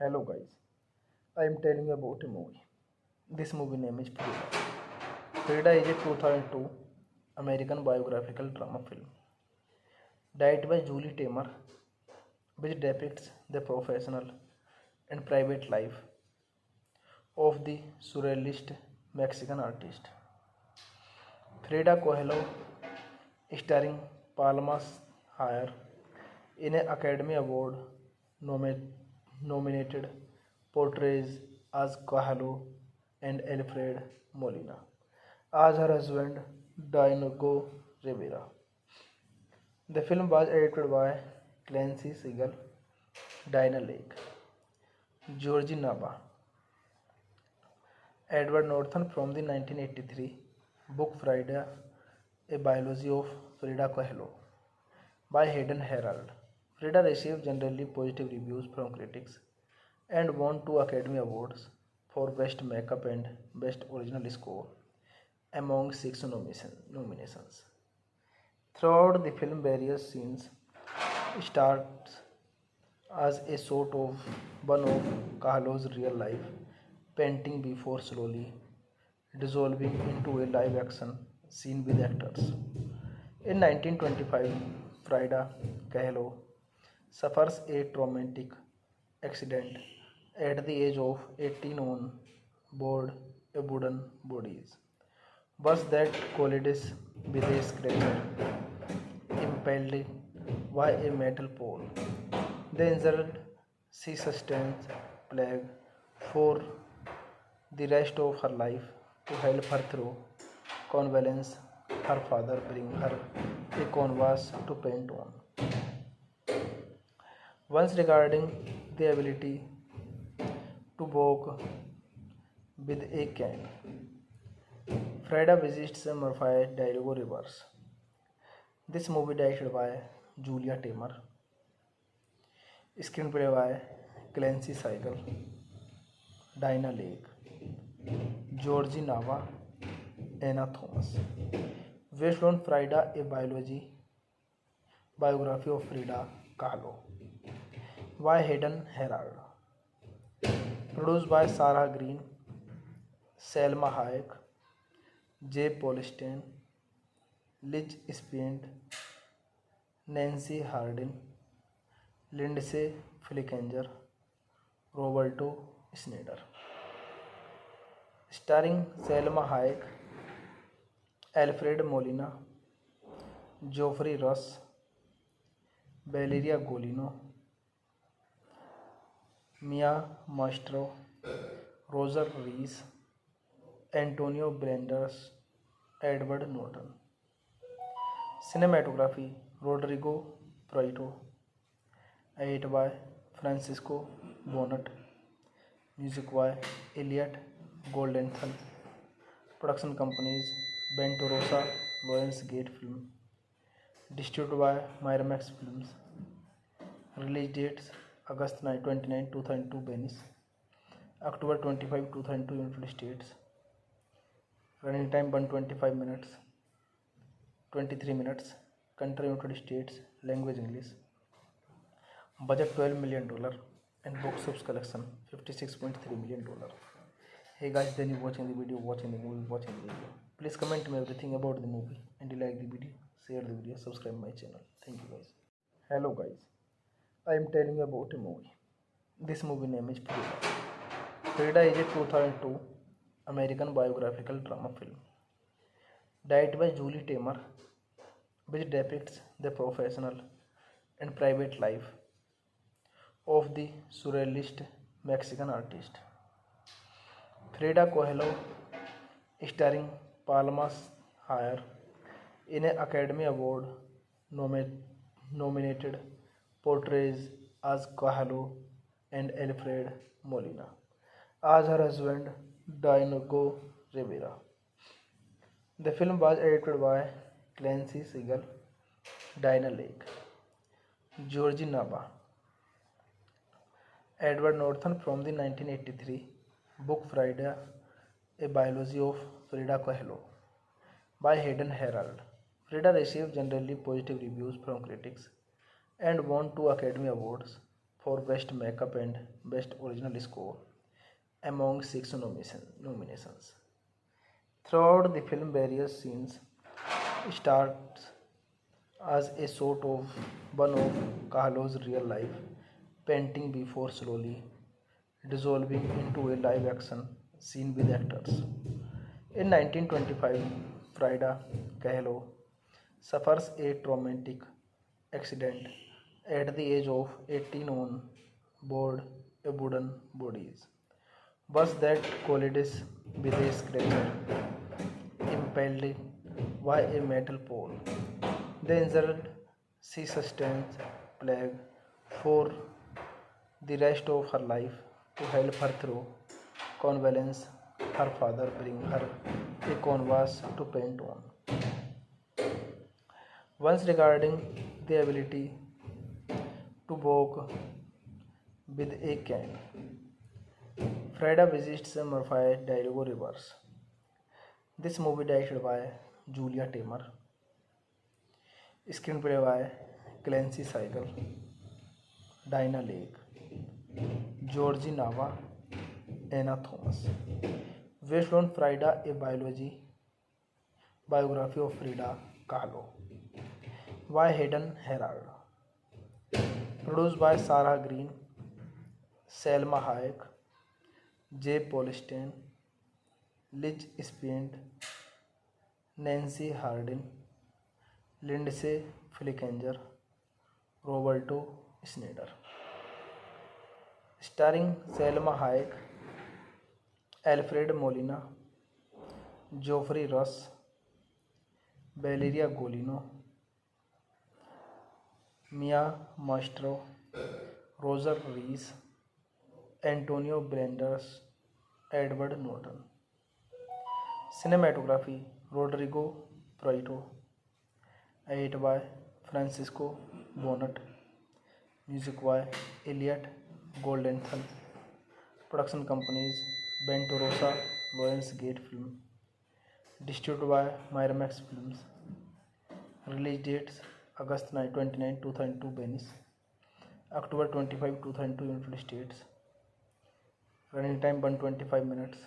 Hello guys, I am telling you about a movie. This movie name is Frida. Frida is a 2002 American biographical drama film directed by Julie Taymor, which depicts the professional and private life of the surrealist Mexican artist Frida Kahlo, starring Palma Hayek in an Academy Award nominated portrays as Kahlo and Alfred Molina as her husband Diego Rivera. The film was edited by Clancy Siegel, Dinah Lake, Georgie Nava, Edward Norton from the 1983 book Frida, A Biology of Frida Kahlo by Hayden Herald. Frida received generally positive reviews from critics and won 2 Academy Awards for Best Makeup and Best Original Score among 6 nominations. Throughout the film, various scenes start as a sort of one of Kahlo's real life painting before slowly dissolving into a live action scene with actors. In 1925, Frida Kahlo suffers a traumatic accident at the age of 18 on board a wooden bodies bus that collides with a scratcher impaled by a metal pole. The injured she sustains plague for the rest of her life. To help her through convalescence, her father brings her a canvas to paint on. Once regarding the ability to walk with a cane, Frida visits Murphy Dialogo Rivers. This movie directed by Julia Taymor, screenplay by Clancy Siegel, Dinah Lake, Georgie Nava, Anna Thomas. Based on Frida, a biography of Frida Kahlo by Hayden Herald. Produced by Sarah Green, Selma Hayek, Jay Polstein, Liz Spind, Nancy Hardin, Lindsay Flickinger, Roberto Schneider. Starring Selma Hayek, Alfred Molina, Geoffrey Rush, Valeria Golino, Mia Mastro, Roger Rees, Antonio Banderas, Edward Norton. Cinematography Rodrigo Prieto, edited by Francisco Bonnet, music by Elliot Goldenthal. Production companies Bento Rosa, Lionsgate Film. Distributed by Miramax Films. Release dates August 29, 2002 Venice, October 25, 2002 United States. Running time 125 minutes, 23 minutes. Country United States. Language English. Budget $12 million and box office collection $56.3 million. Hey guys, then you watching the video, watching the movie, watching the video. Please comment me everything about the movie and you like the video, share the video, subscribe my channel. Thank you guys. Hello guys, I am telling you about a movie. This movie name is Frida. Frida is a 2002 American biographical drama film directed by Julie Taymor, which depicts the professional and private life of the surrealist Mexican artist Frida Kahlo, starring Palma Hayek in an Academy Award nominated portrays as Kahlo and Alfred Molina as her husband Diego Rivera. The film was edited by Clancy Siegel, Dinah Lake, Georgie Nava, Edward Norton from the 1983 book Frida, A Biology of Frida Kahlo by Hayden Herald. Frida received generally positive reviews from critics and won 2 Academy Awards for Best Makeup and Best Original Score among six nominations. Throughout the film, various scenes start as a sort of one of Kahlo's real life painting before slowly dissolving into a live action scene with actors. In 1925, Frida Kahlo suffers a traumatic accident at the age of 18 on board a wooden bodies bus that collides with a scratcher impaled by a metal pole. The injured she sustains plague for the rest of her life. To help her through convalescence, her father brings her a canvas to paint on. Once regarding the ability to walk with a cane, Freda visits Murphy Dialogue Reverse. This movie directed by Julia Taymor, screenplay by Clancy Seigel, Dinah Lake, Georgie Nava, Anna Thomas. Based on Frida, a biography of Frida Kahlo by Hayden Herald. Produced by Sarah Green, Selma Hayek, Jay Polstein, Liz Spind, Nancy Hardin, Lindsay Flickinger, Roberto Schneider. Starring Selma Hayek, Alfred Molina, Geoffrey Rush, Valeria Golino, Mia Maestro, Roger Rees, Antonio Banderas, Edward Norton. Cinematography Rodrigo Prieto, edited by Francisco Bonnet, music by Elliot Goldenthal. Production companies Bento Rosa, Lionsgate Film. Distributed by Miramax Films. Release dates August 29, 2002 Venice, October 25, 2002 United States. Running time 125 minutes,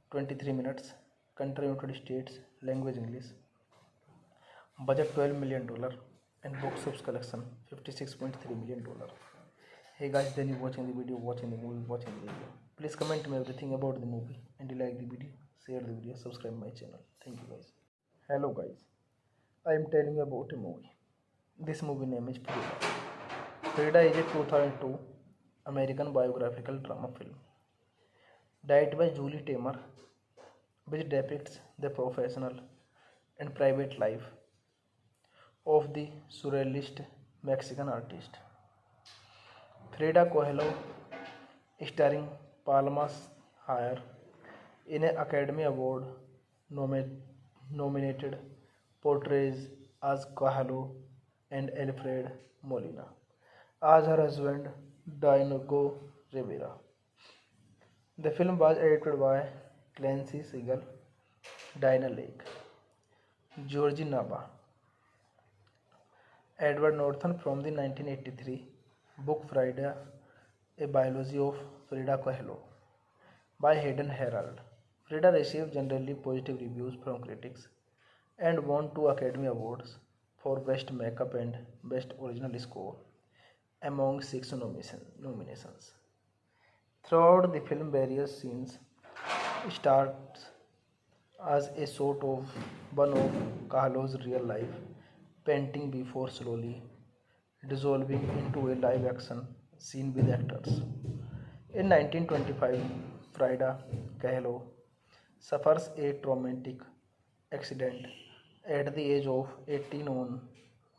23 minutes. Country United States. Language English. Budget $12 million and box office collection $56.3 million. Hey guys, then you watching the video, watching the movie, watching the video. Please comment me everything about the movie and you like the video, share the video, subscribe my channel. Thank you guys. Hello guys, I am telling you about a movie. This movie name is Frida. Frida is a 2002 American biographical drama film directed by Julie Taymor, which depicts the professional and private life of the surrealist Mexican artist Frida Kahlo, starring Palma Hayek in an Academy Award nominated portrays as Kahlo and Alfred Molina as her husband Diego Rivera. The film was edited by Clancy Segal, Dinah Lake, Georgie Nava, Edward Norton from the 1983 book Frida, a biology of Frida Kahlo by Hayden Herald. Frida received generally positive reviews from critics and won 2 Academy Awards for Best Makeup and Best Original Score among 6 nominations. Throughout the film, various scenes start as a sort of one of Kahlo's real life painting before slowly dissolving into a live action scene with actors. In 1925, Frida Kahlo suffers a traumatic accident at the age of 18 on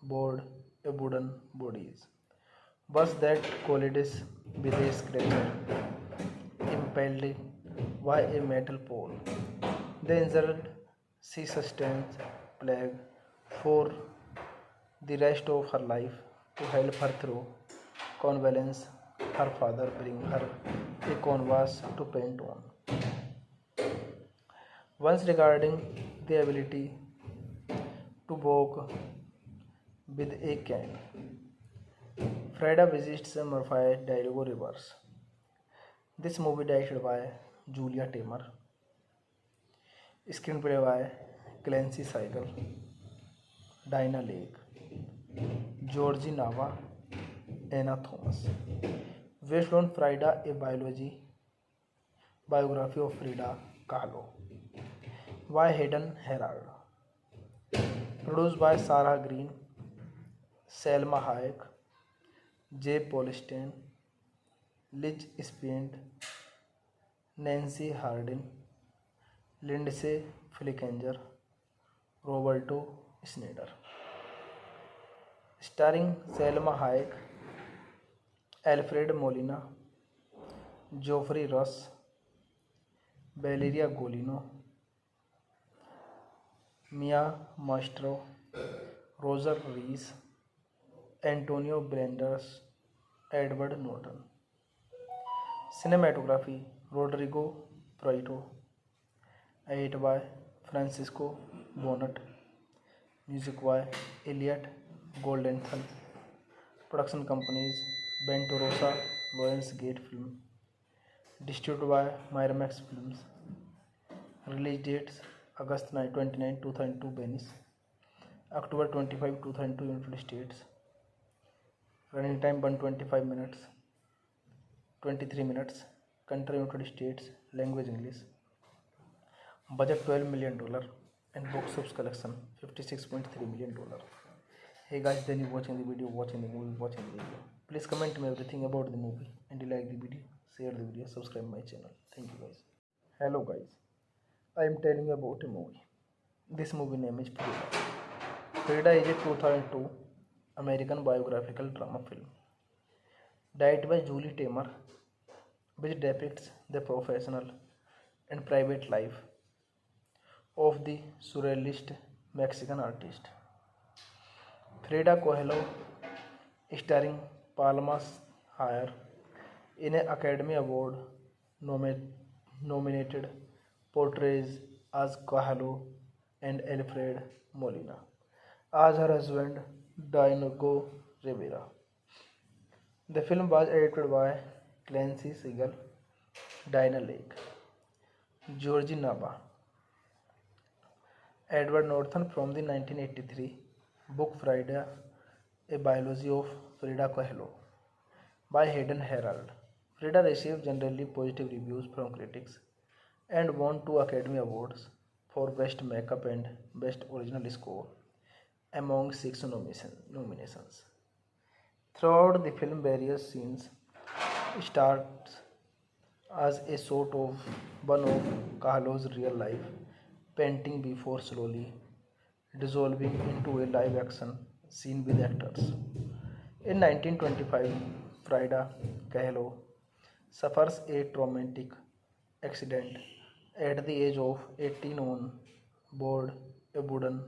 board a wooden bodies bus that collides with a scratcher impaled by a metal pole. The injured she sustains plague for the rest of her life. To help her through convalescence, her father brings her a canvas to paint on. Once regarding the ability to walk with a cane, Frida visits Murphy Dialogo Reverse. This movie directed by Julia Taymor. Screenplay by Clancy Seigel, Dinah Lake, Georgie Nava, Anna Thomas. Based on Frida, a biography of Frida Kahlo by Hayden Herald. Produced by Sarah Green, Selma Hayek, Jay Polstein, Liz Spind, Nancy Hardin, Lindsay Flickinger, Roberto Schneider. Starring Selma Hayek, Alfred Molina, Geoffrey Rush, Valeria Golino, Mia Maestro, Roger Rees, Antonio Banderas, Edward Norton. Cinematography Rodrigo Prieto. Edited by Francisco Bonnet. Music by Elliot Goldenthal. Production companies Bento Rosa, Lionsgate Film. Distributed by Miramax Films. Release dates August 29, 2002 Venice, October 25, 2002 United States. Running time 125 minutes, 23 minutes. Country United States. Language English. Budget $12 million and box office collection $56.3 million. Hey guys, then you watching the video, watching the movie, watching the video. Please comment me everything about the movie and you like the video, share the video, subscribe my channel. Thank you guys. Hello guys, I am telling you about a movie. This movie name is Frida. Frida is a 2002 American biographical drama film directed by Julie Taymor, which depicts the professional and private life of the surrealist Mexican artist Frida Kahlo, starring Palma Hayek in an Academy Award nominated portrays as Kahlo and Alfred Molina as her husband Diego Rivera. The film was edited by Clancy Seigel, Dinah Lake, Georgie Nava, Edward Norton from the 1983 book Frida, a biology of Frida Kahlo by Hayden Herald. Frida received generally positive reviews from critics and won 2 Academy Awards for Best Makeup and Best Original Score among 6 nominations. Throughout the film, various scenes start as a sort of one of Kahlo's real life painting before slowly dissolving into a live action scene with actors. In 1925, Frida Kahlo suffers a traumatic accident at the age of 18 on board a wooden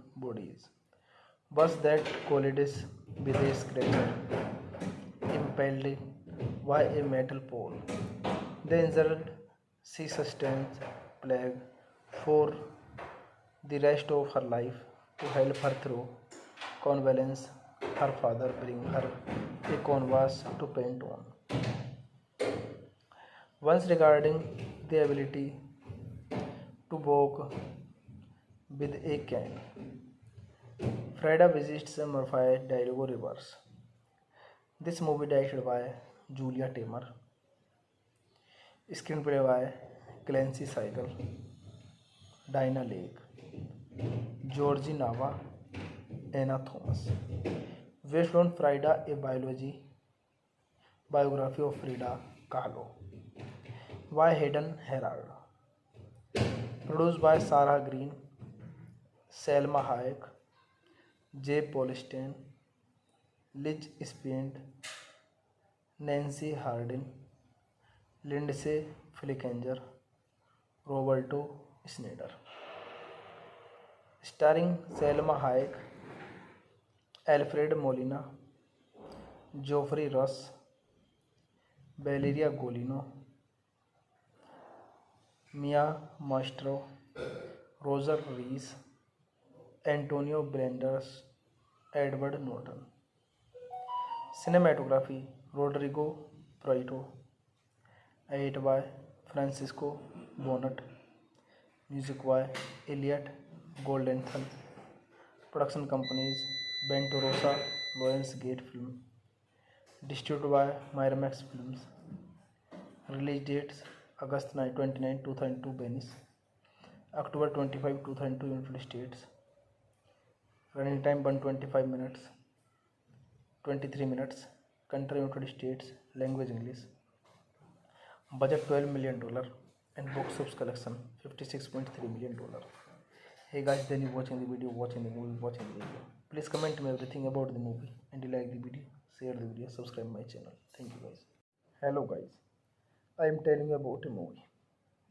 bus that collides with a scratcher impelled by a metal pole. The injured she sustains plague for the rest of her life. To help her through convalescence, her father brings her a canvas to paint on. Once regarding the ability to walk with a cane, Frida visits Murphy Dialogo Reverse. This movie directed by Julia Taymor. Screenplay by Clancy Seigel, Dinah Lake, Georgie Nava, Anna Thomas. Based on Frida, a biography of Frida Kahlo by Hayden Herald. Produced by Sarah Green, Selma Hayek, Jay Polstein, Liz Spind, Nancy Hardin, Lindsay Flickinger, Roberto Schneider. Starring Selma Hayek, Alfred Molina, Geoffrey Rush, Valeria Golino, Mia Maestro, Roger Rees, Antonio Banderas, Edward Norton. Cinematography Rodrigo Prieto. Edited by Francisco Bonnet. Music by Elliot Goldenthal. Production companies Bento Rosa, Lionsgate Film. Distributed by Miramax Films. Release dates August 29, 2002 Venice, October 25, 2002 United States. Running time 125 minutes, 23 minutes. Country United States. Language English. Budget $12 million and box office collection $56.3 million. Hey guys, then you watching the video, watching the movie, watching the video. Please comment me everything about the movie and you like the video, share the video, subscribe my channel. Thank you guys. Hello guys, I am telling you about a movie.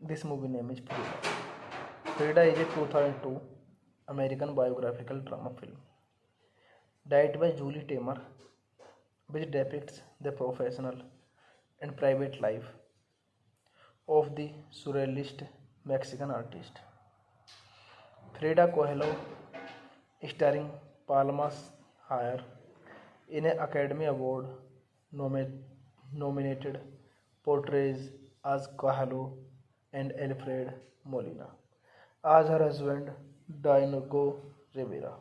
This movie name is Frida. Frida is a 2002 American biographical drama film directed by Julie Taymor, which depicts the professional and private life of the surrealist Mexican artist Frida Kahlo, starring Palma Hayek in an Academy Award nominated portrays as Kahlo and Alfred Molina as her husband Diego Rivera.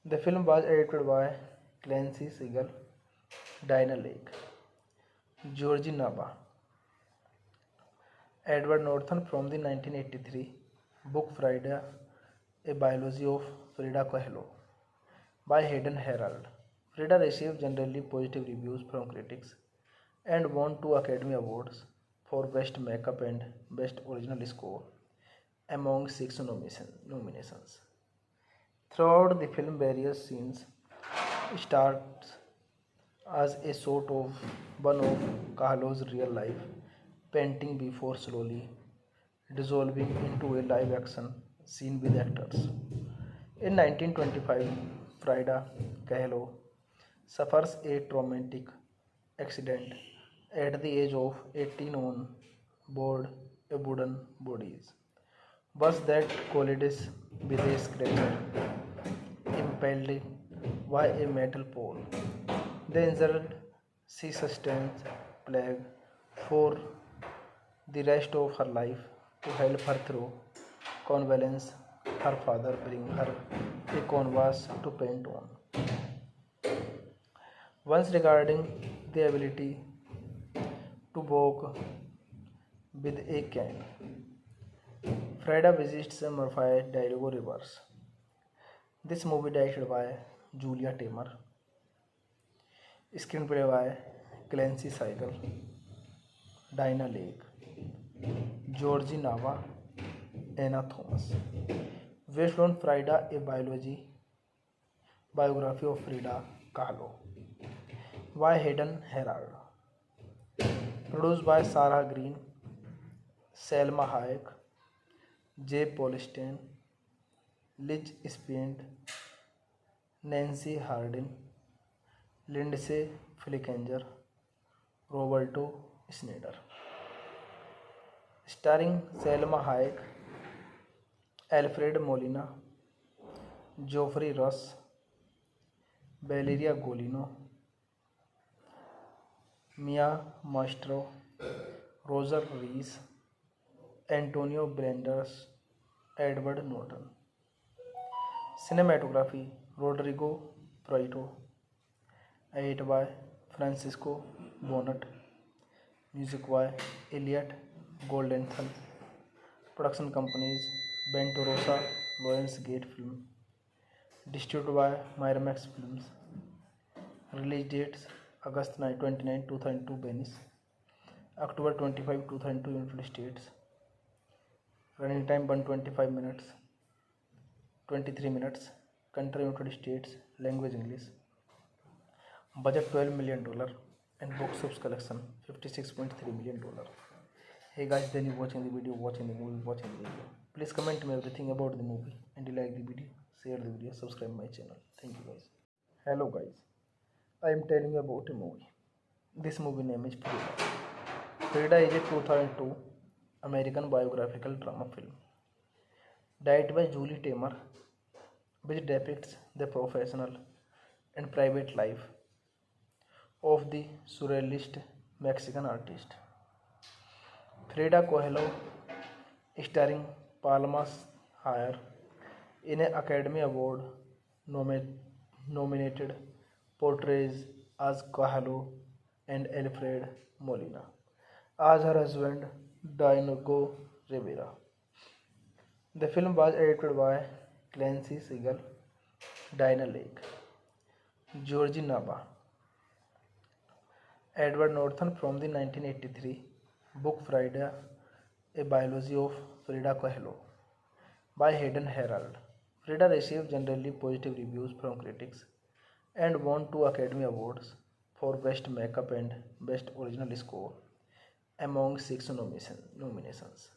The film was edited by Clancy Siegel, Diana Lake, Georgie Nava, Edward Norton from the 1983 book Frida, A Biology of Frida Kahlo by Hayden Herald. Frida received generally positive reviews from critics and won 2 Academy Awards for Best Makeup and Best Original Score among 6 nominations. Throughout the film, various scenes start as a sort of one of Kahlo's real life painting before slowly dissolving into a live action scene with actors. In 1925, Frida Kahlo suffers a traumatic accident at the age of 18 on board a wooden bodies bus that collides with a scratcher impaled by a metal pole. The injured she sustains plague for the rest of her life. To help her through convalescence, her father brings her a canvas to paint on. Once regarding the ability to walk with a cane, Frida visits Murphy Diego Rivers. This movie directed by Julia Taymor, screenplay by Clancy Siegel, Diana Lake, Georgie Nava, Anna Thomas. Based on Frida, a biography of Frida Kahlo by Hayden Herald. Produced by Sarah Green, Selma Hayek, Jay Polstein, Liz Spind, Nancy Hardin, Lindsay Flickinger, Roberto Schneider. Starring Selma Hayek, Alfred Molina, Geoffrey Rush, Valeria Golino, Mia Maestro, Roger Rees, Antonio Banderas, Edward Norton. Cinematography Rodrigo Prieto. Edited by Francisco Bonnet. Music by Elliot Goldenthal. Production companies Bento Rosa, Lionsgate Film. Distributed by Miramax Films. Release dates August 29, 2002 Venice, October 25, 2002 United States. Running time 125 minutes, 23 minutes. Country United States. Language English. Budget $12 million and box office collection $56.3 million. Hey guys, then you watching the video, watching the movie, watching the video. Please comment me everything about the movie and you like the video, share the video, subscribe my channel. Thank you guys. Hello guys, I am telling you about a movie. This movie name is Frida. Frida is a 2002 American biographical drama film directed by Julie Taymor, which depicts the professional and private life of the surrealist Mexican artist Frida Kahlo, starring Palma Hayek in an Academy Award nominated portrays as Kahlo and Alfred Molina as her husband Diego Rivera. The film was edited by Clancy Siegel, Dinah Lake, Georgie Nava, Edward Norton from the 1983 book Frida, A Biology of Frida Kahlo by Hayden Herald. Frida received generally positive reviews from critics and won 2 Academy Awards for Best Makeup and Best Original Score among 6 nominations.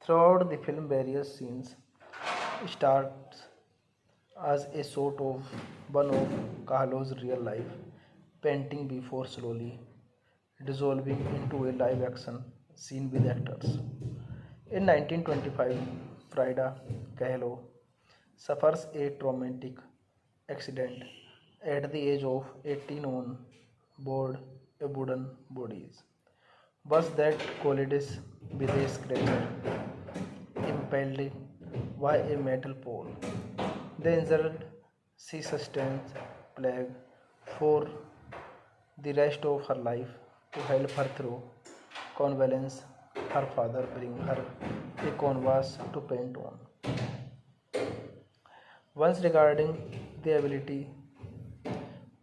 Throughout the film, various scenes start as a sort of one of Kahlo's real life painting before slowly dissolving into a live action scene with actors. In 1925, Frida Kahlo suffers a traumatic accident at the age of 18 on board a wooden bodies bus that collides with a scratcher impaled by a metal pole. The injured she sustains plague for the rest of her life. To help her through convalescence, her father brings her a canvas to paint on. Once regarding the ability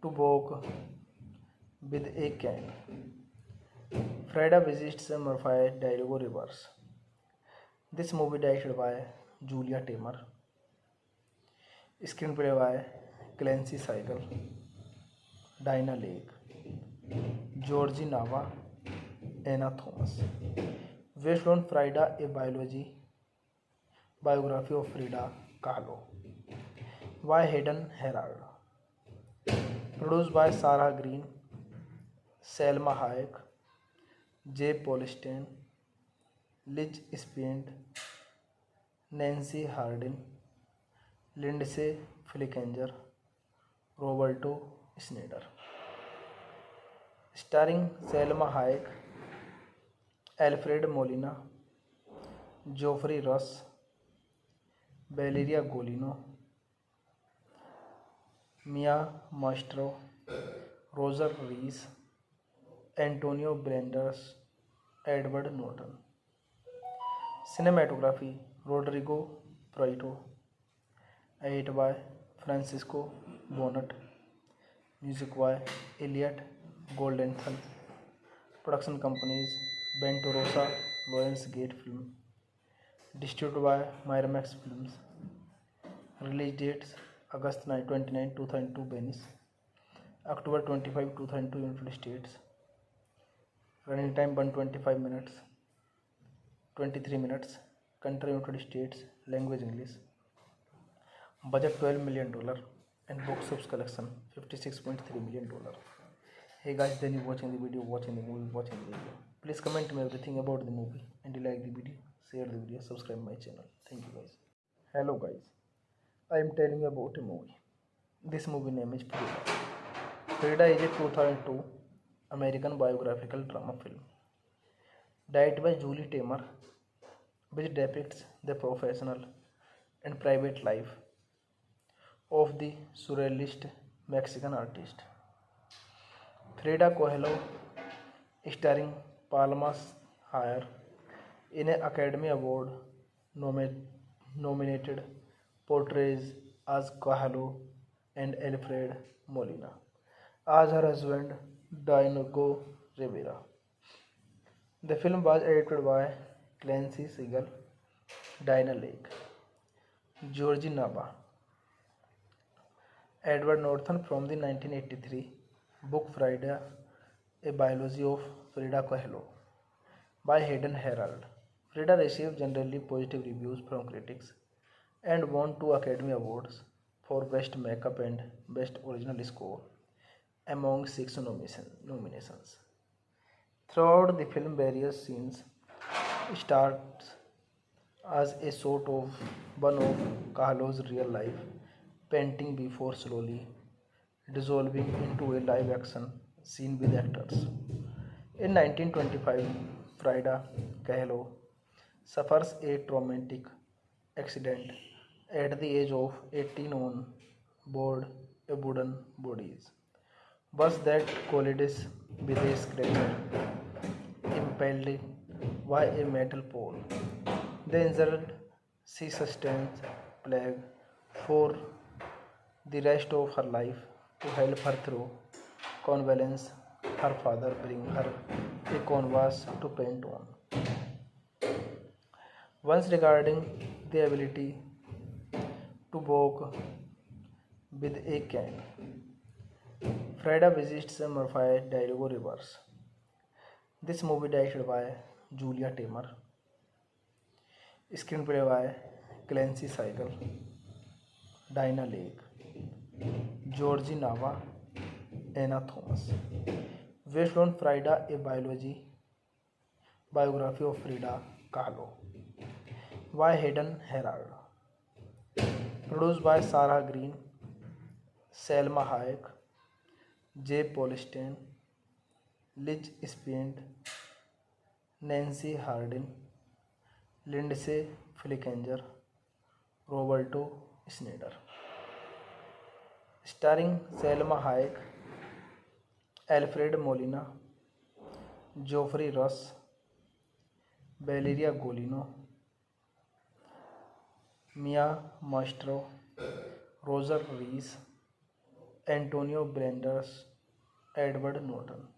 to walk with a cane, Frida visits Murphy Diego Rivers. This movie directed by Julia Taymor, screenplay by Clancy Siegel, Dinah Lake, Georgie Nava, Anna Thomas. Based on Frida, a biography of Frida Kahlo by Hayden Herald. Produced by Sarah Green, Selma Hayek, Jay Polstein, Liz Spient, Nancy Hardin, Lindsay Flickinger, Roberto Schneider. Starring Selma Hayek, Alfred Molina, Geoffrey Rush, Valeria Golino, Mia Maestro, Roger Rees, Antonio Banderas, Edward Norton. Cinematography Rodrigo Prieto, edited by Francisco Bonnet, music by Elliot Goldenthal. Production companies Bento Rosa, Lionsgate Film. Distributed by Miramax Films. Release dates August 29, 2002 Venice, October 25, 2002 United States. Running time 125 minutes, 23 minutes. Country United States. Language English. Budget $12 million and box office collection $56.3 million. Hey guys, then you watching the video, watching the movie, watching the video. Please comment me everything about the movie and you like the video, share the video, subscribe my channel. Thank you guys. Hello guys, I am telling you about a movie. This movie name is Frida. Frida is a 2002 American biographical drama film directed by Julie Taymor, which depicts the professional and private life of the surrealist Mexican artist Frida Kahlo, starring Palma Hayek in an Academy Award nominated portrays as Kahlo and Alfred Molina as her husband Diego Rivera. The film was edited by Clancy Siegel, Dinah Lake, Georgie Nava, Edward Norton from the 1983 book Frida, A Biology of Frida Kahlo by Hayden Herald. Frida received generally positive reviews from critics and won 2 Academy Awards for Best Makeup and Best Original Score among 6 nominations. Throughout the film, various scenes start as a sort of one of Kahlo's real life painting before slowly dissolving into a live action seen with actors. In 1925, Frida Kahlo suffers a traumatic accident at the age of 18 on board a wooden bodies bus that collides with a scraper impelled by a metal pole. The injured she sustains plague for the rest of her life. To help her through convalescence, her father brings her a canvas to paint on. Once regarding the ability to walk with a cane, Freda visits Murphy Dialogo Rivers. This movie directed by Julia Taymor, screenplay by Clancy Seigel, Dinah Lake, Georgie Nava, Anna Thomas. Based on Frida, a biography of Frida Kahlo by Hayden Herald. Produced by Sarah Green, Selma Hayek, Jay Polstein, Liz Spind, Nancy Hardin, Lindsay Flickinger, Roberto Schneider. Starring Selma Hayek, Alfred Molina, Geoffrey Rush, Valeria Golino, Mia Maestro, Roger Rees, Antonio Banderas, Edward Norton.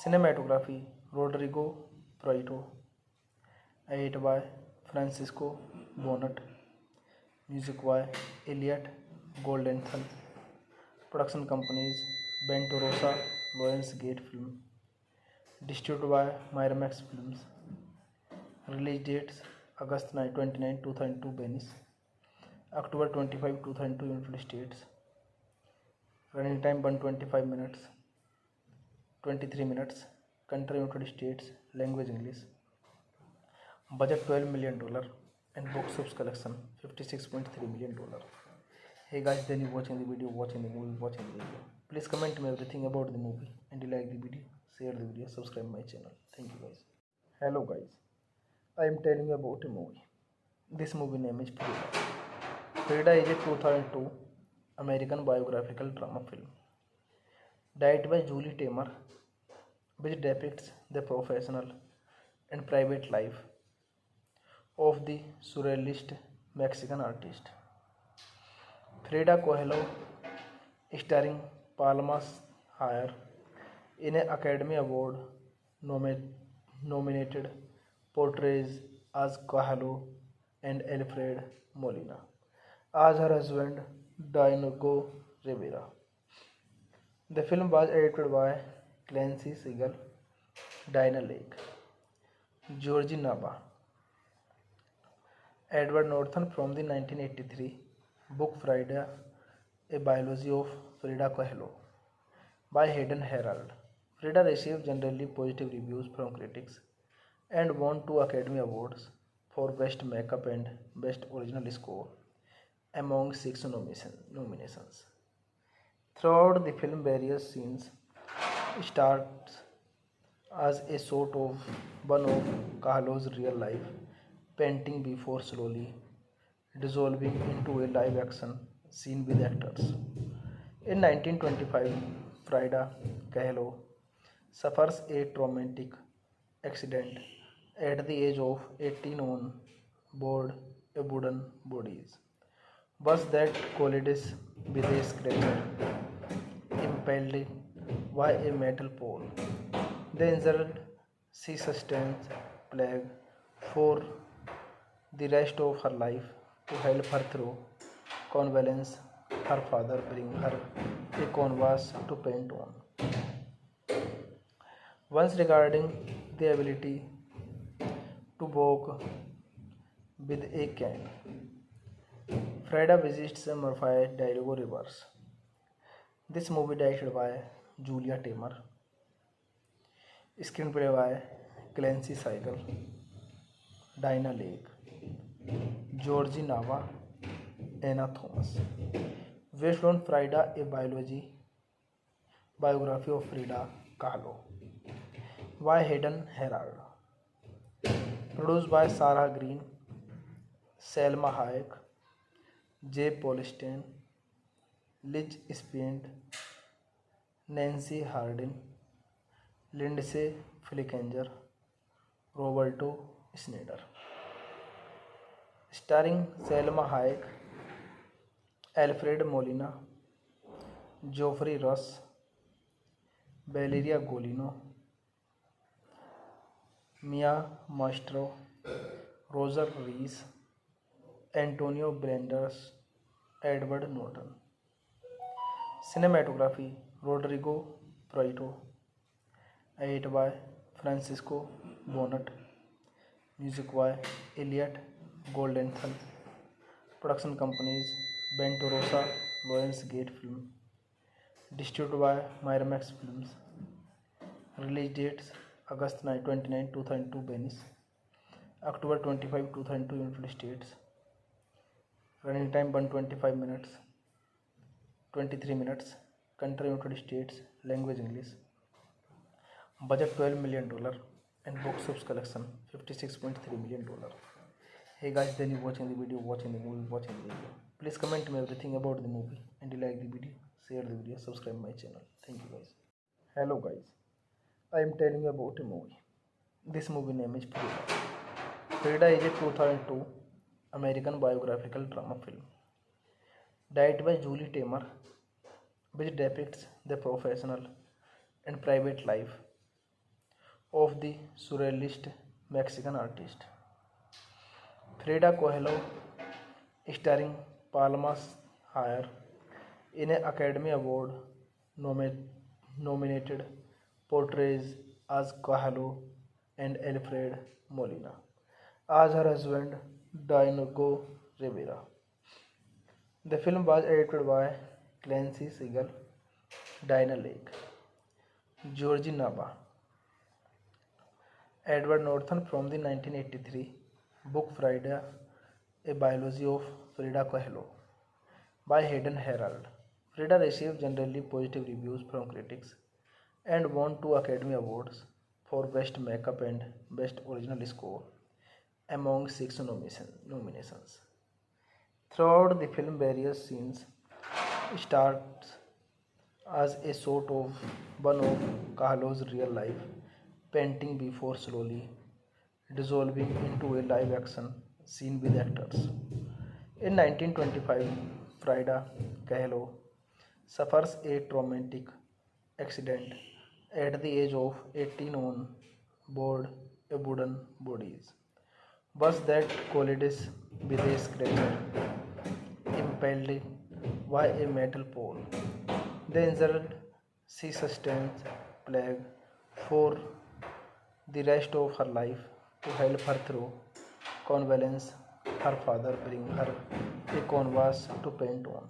Cinematography Rodrigo Prieto, edited by Francisco Bonnet, music by Elliot Goldenthal. Production companies Bento Rosa, Lionsgate Film. Distributed by Miramax Films. Release dates August 29, 2002 Venice, October 25, 2002 United States. Running time 125 minutes, 23 minutes. Country United States. Language English. Budget $12 million and box office collection $56.3 million. Hey guys, then you watching the video, watching the movie, watching the video. Please comment me everything about the movie and you like the video, share the video, subscribe my channel. Thank you guys. Hello guys, I am telling you about a movie. This movie name is Frida. Frida is a 2002 American biographical drama film directed by Julie Taymor, which depicts the professional and private life of the surrealist Mexican artist Frida Kahlo, starring Palma Hayek in an Academy Award nominated portrays as Kahlo and Alfred Molina as her husband Diego Rivera. The film was edited by Clancy Segal, Dinah Lake, Georgie Nava, Edward Norton from the 1983 book Frida, a biology of Frida Kahlo by Hayden Herald. Frida received generally positive reviews from critics and won 2 Academy Awards for Best Makeup and Best Original Score among 6 nominations. Throughout the film, various scenes start as a sort of one of Kahlo's real life painting before slowly dissolving into a live action scene with actors. In 1925, Frida Kahlo suffers a traumatic accident at the age of 18 on board a wooden bodies bus that collides with a scraper impelled by a metal pole. The injured she sustains plague for the rest of her life. To help her through convalescence, her father brings her a canvas to paint on. Once regarding the ability to walk with a cane, Frida visits Murphy Dialogo Rivers. This movie directed by Julia Taymor, screenplay by Clancy Seigel, Dinah Lake, Georgie Nava, Anna Thomas. Based on Frida, a Biography of Frida Kahlo by Hayden Herald. Produced by Sarah Green, Selma Hayek, Jay Polstein, Liz Spind, Nancy Hardin, Lindsay Flickinger, Roberto Schneider. Starring Selma Hayek, Alfred Molina, Geoffrey Rush, Valeria Golino, Mia Maestro, Roger Rees, Antonio Banderas, Edward Norton. Cinematography Rodrigo Prieto. Edited by Francisco Bonnet. Music by Elliot Goldenthal. Production companies Bento Rosa, Lionsgate Film. Distributed by Miramax Films. Release dates August 29, 2002 Venice, October 25, 2002 United States. Running time 125 minutes, 23 minutes. Country United States. Language English. Budget $12 million and box office collection $56.3 million. Hey guys, then you watching the video, watching the movie, watching the video. Please comment me everything about the movie and you like the video, share the video, subscribe my channel. Thank you guys. Hello guys, I am telling you about a movie. This movie name is Frida. Frida is a 2002 American biographical drama film directed by Julie Taymor, which depicts the professional and private life of the surrealist Mexican artist Frida Kahlo, starring Palma Hayek in an Academy Award nominated portrays as Kahlo and Alfred Molina as her husband Diego Rivera. The film was edited by Clancy Siegel, Dinah Lake, Georgie Nava, Edward Norton from the 1983 book Frida, A Biology of Frida Kahlo by Hayden Herald. Frida received generally positive reviews from critics and won 2 Academy Awards for Best Makeup and Best Original Score among 6 nominations. Throughout the film, various scenes start as a sort of one of Kahlo's real life painting before slowly dissolving into a live action scene with actors. In 1925, Frida Kahlo suffers a traumatic accident at the age of 18 on board a wooden bodies bus that collides with a scratcher impelled by a metal pole. The injured, she sustains plague for the rest of her life. To help her through convalescence, her father brings her a canvas to paint on.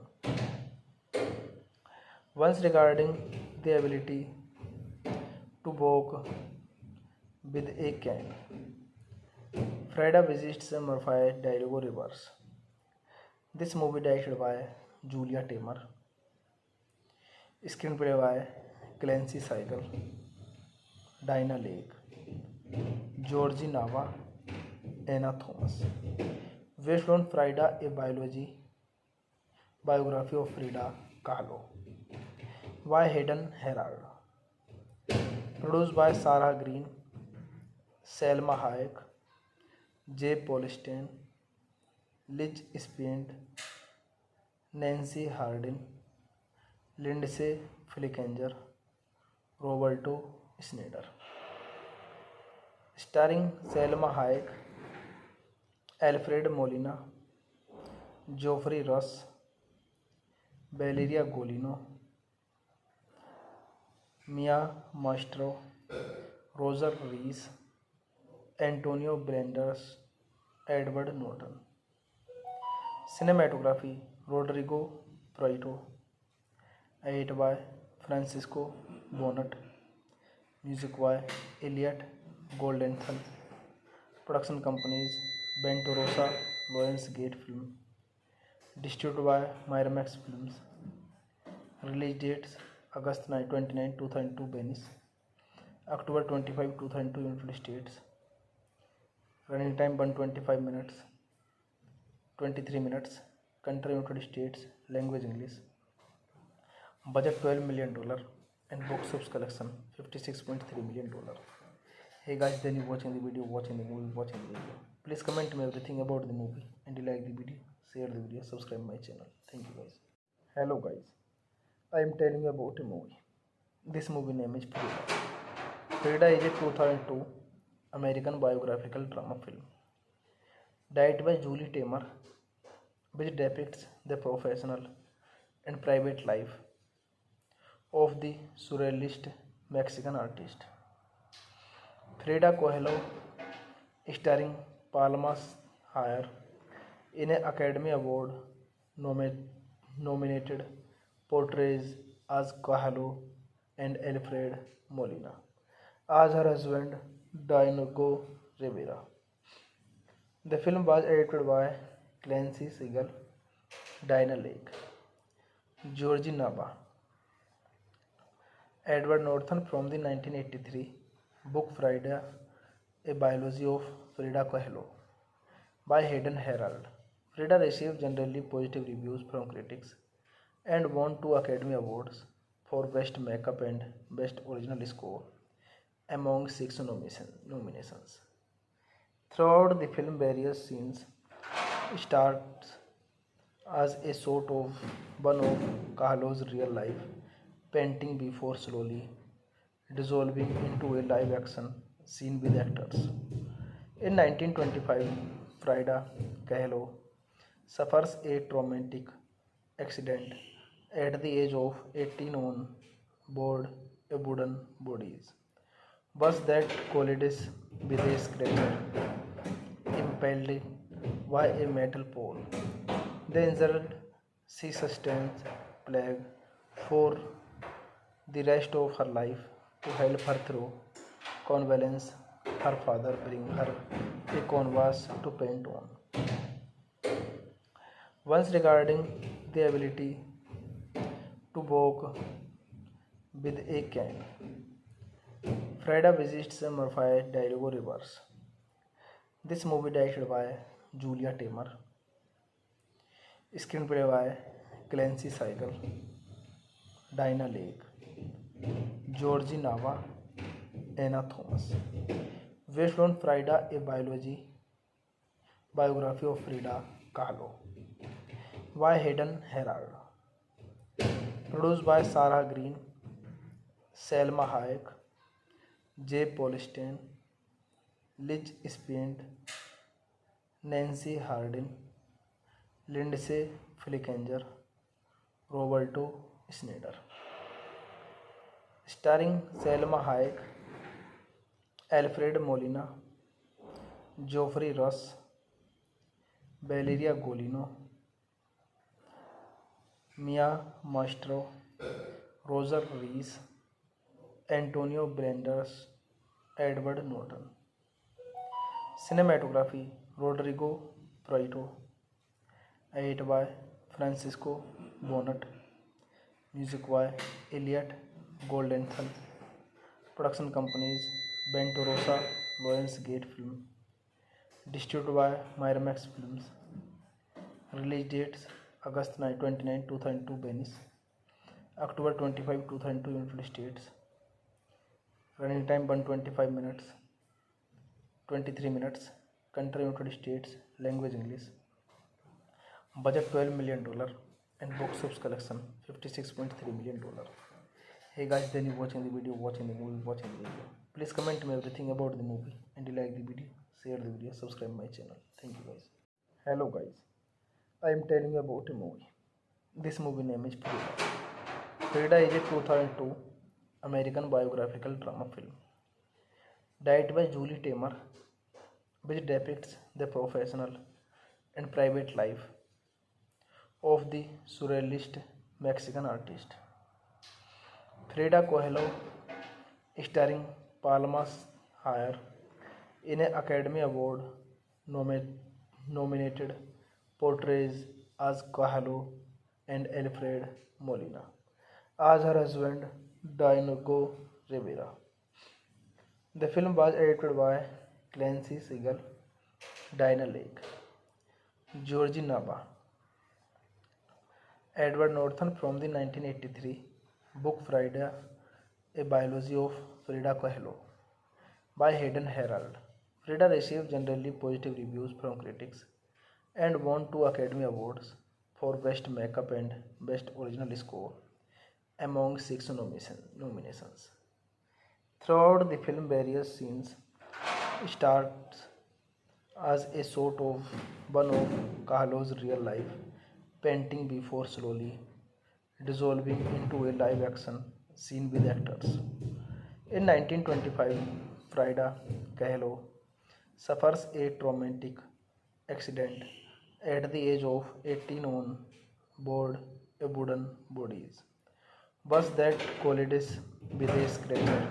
Once regarding the ability to walk with a cane, Frida visits Murphy Diego Rivers. This movie directed by Julia Taymor, screenplay by Clancy Siegel, Dinah Lake, Georgie Nava, Anna Thomas. Based on Frida, a biography of Frida Kahlo by Hayden Herald. Produced by Sarah Green, Selma Hayek, Jay Polstein, Liz Spind, Nancy Hardin, Lindsay Flickinger, Roberto Schneider. Starring Selma Hayek, Alfred Molina, Geoffrey Rush, Valeria Golino, Mia Maestro, Roger Rees, Antonio Banderas, Edward Norton. Cinematography Rodrigo Prieto. Edited by Francisco Bonnet. Music by Elliot Goldenthal. Production companies Bento Rosa, Lionsgate Film. Distributed by Miramax Films. Release dates August 29, 2002 Venice, October 25, 2002 United States. Running time 125 minutes, 23 minutes. Country United States. Language English. Budget $12 million and box office collection $56.3 million. Hey guys, then you watching the video, watching the movie, watching the video. Please comment me everything about the movie and you like the video, share the video, subscribe my channel. Thank you guys. Hello guys, I am telling you about a movie. This movie name is Frida. Frida is a 2002 American biographical drama film directed by Julie Taymor, which depicts the professional and private life of the surrealist Mexican artist Frida Kahlo, starring Palma Hayek, in an Academy Award nominated portrays as Kahlo and Alfred Molina as her husband Diego Rivera. The film was edited by Clancy Siegel, Diana Lake, Georgie Nava, Edward Norton from the 1983 book Frida, A Biology of Frida Kahlo by Hayden Herald. Frida received generally positive reviews from critics and won 2 Academy Awards for Best Makeup and Best Original Score among 6 nominations. Throughout the film, various scenes starts as a sort of one of Kahlo's real life painting before slowly dissolving into a live action scene with actors. In 1925, Frida Kahlo suffers a traumatic accident at the age of 18 on board a wooden bodies bus that collides with a scratcher impelled by a metal pole. The injured, she sustains plague for the rest of her life. To help her through convalescence, her father brings her a canvas to paint on. Once regarding the ability to walk with a cane, Frida visits Murphy Diego Rivers. This movie directed by Julia Taymor, screenplay by Clancy Siegel, Diana Lake, Georgie Nava, Anna Thomas. Based on Frida, a biography of Frida Kahlo by Hayden Herald. Produced by Sarah Green, Selma Hayek, Jay Polstein, Liz Spind, Nancy Hardin, Lindsay Flickinger, Roberto Schneider. Starring Selma Hayek, Alfred Molina, Geoffrey Rush, Valeria Golino, Mia Maestro, Roger Rees, Antonio Banderas, Edward Norton. Cinematography Rodrigo Prieto, edited by Francisco Bonnet, music by Elliot Goldenthal. Production companies Bento Rosa, Lionsgate Film. Distributed by Miramax Films. Release dates August 29, 2002 Venice, October 25, 2002 United States. Running time 125 minutes, 23 minutes. Country United States. Language English. Budget $12 million and box office collection $56.3 million. Hey guys, then you watching the video, watching the movie, watching the video. Please comment me everything about the movie and you like the video, share the video, subscribe my channel. Thank you guys. Hello guys, I am telling you about a movie. This movie name is Frida. Frida is a 2002 American biographical drama film directed by Julie Taymor, which depicts the professional and private life of the surrealist Mexican artist Frida Kahlo, starring Palma Hayek, in an Academy Award nominated portrays as Kahlo and Alfred Molina as her husband Diego Rivera. The film was edited by Clancy Siegel, Diana Lake, Georgie Nava, Edward Norton from the 1983 book Frida, A Biology of Frida Kahlo by Hayden Herald. Frida received generally positive reviews from critics and won 2 Academy Awards for Best Makeup and Best Original Score among 6 nominations. Throughout the film, various scenes start as a sort of one of Kahlo's real life painting before slowly dissolving into a live action scene with actors. In 1925, Frida Kahlo suffers a traumatic accident at the age of 18 on board a wooden bodies bus that collides with a scratcher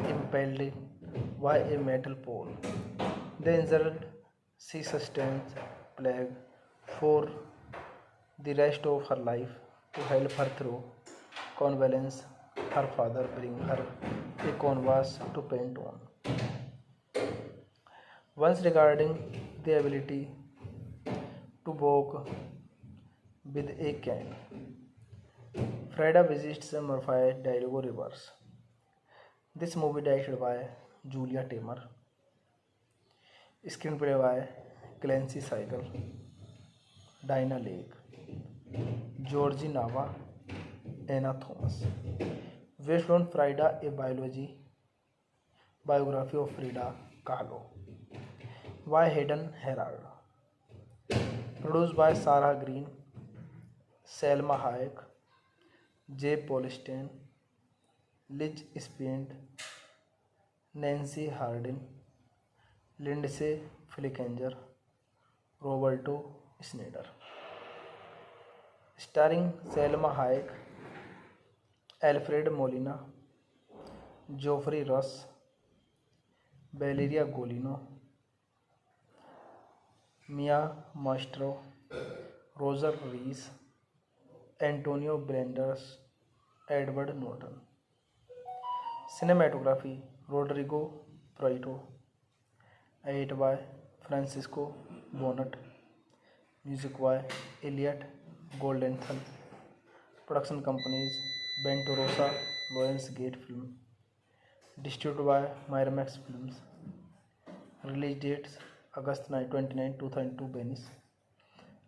impelled by a metal pole. The injured, she sustains plague for the rest of her life. To help her through convalescence, her father brings her a canvas to paint on. Once regarding the ability to walk with a cane, Frida visits Murphy Diego Rivers. This movie directed by Julia Taymor, screenplay by Clancy Siegel, Diana Lake, Georgie Nava, Anna Thomas. Based on Frida, a biography of Frida Kahlo by Hayden Herald. Produced by Sarah Green, Selma Hayek, Jay Polstein, Liz Spind, Nancy Hardin, Lindsay Flickinger, Roberto Schneider. Starring Selma Hayek, Alfred Molina, Geoffrey Rush, Valeria Golino, Mia Mastro, Roger Rees, Antonio Banderas, Edward Norton. Cinematography Rodrigo Prieto, edited by Francisco Bonnet, music by Elliot Goldenthal. Production companies Bento Rosa, Lionsgate Film. Distributed by Miramax Films. Release dates August 29, 2002 Venice,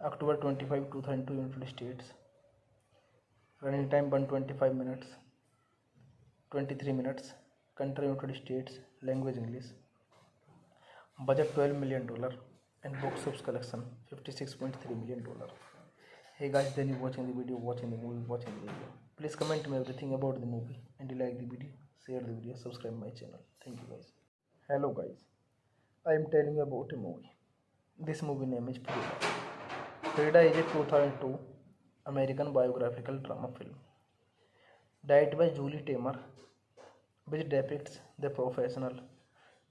October 25, 2002 United States. Running time 125 minutes, 23 minutes. Country United States. Language English. Budget $12 million and box office collection $56.3 million. Hey guys, then you watching the video, watching the video. Please comment me everything about the movie and you like the video, share the video, subscribe my channel. Thank you guys. Hello guys, I am telling you about a movie. This movie name is Frida. Frida is a 2002 American biographical drama film directed by Julie Taymor, which depicts the professional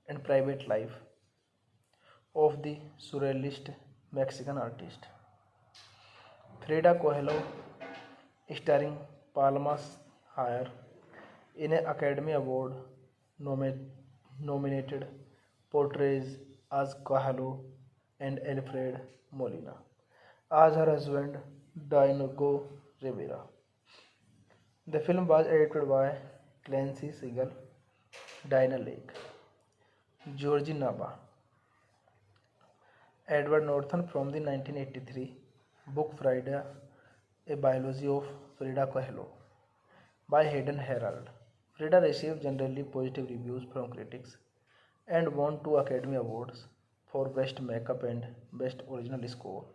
and private life of the surrealist Mexican artist Frida Kahlo, starring Palma Hayek, in an Academy Award nominated portrays as Kahlo and Alfred Molina as her husband Diego Rivera. The film was edited by Clancy Siegel, Diana Lake, Georgie Nava, Edward Norton from the 1983 book Frida, A Biology of Frida Kahlo by Hayden Herald. Frida received generally positive reviews from critics and won 2 Academy Awards for Best Makeup and Best Original Score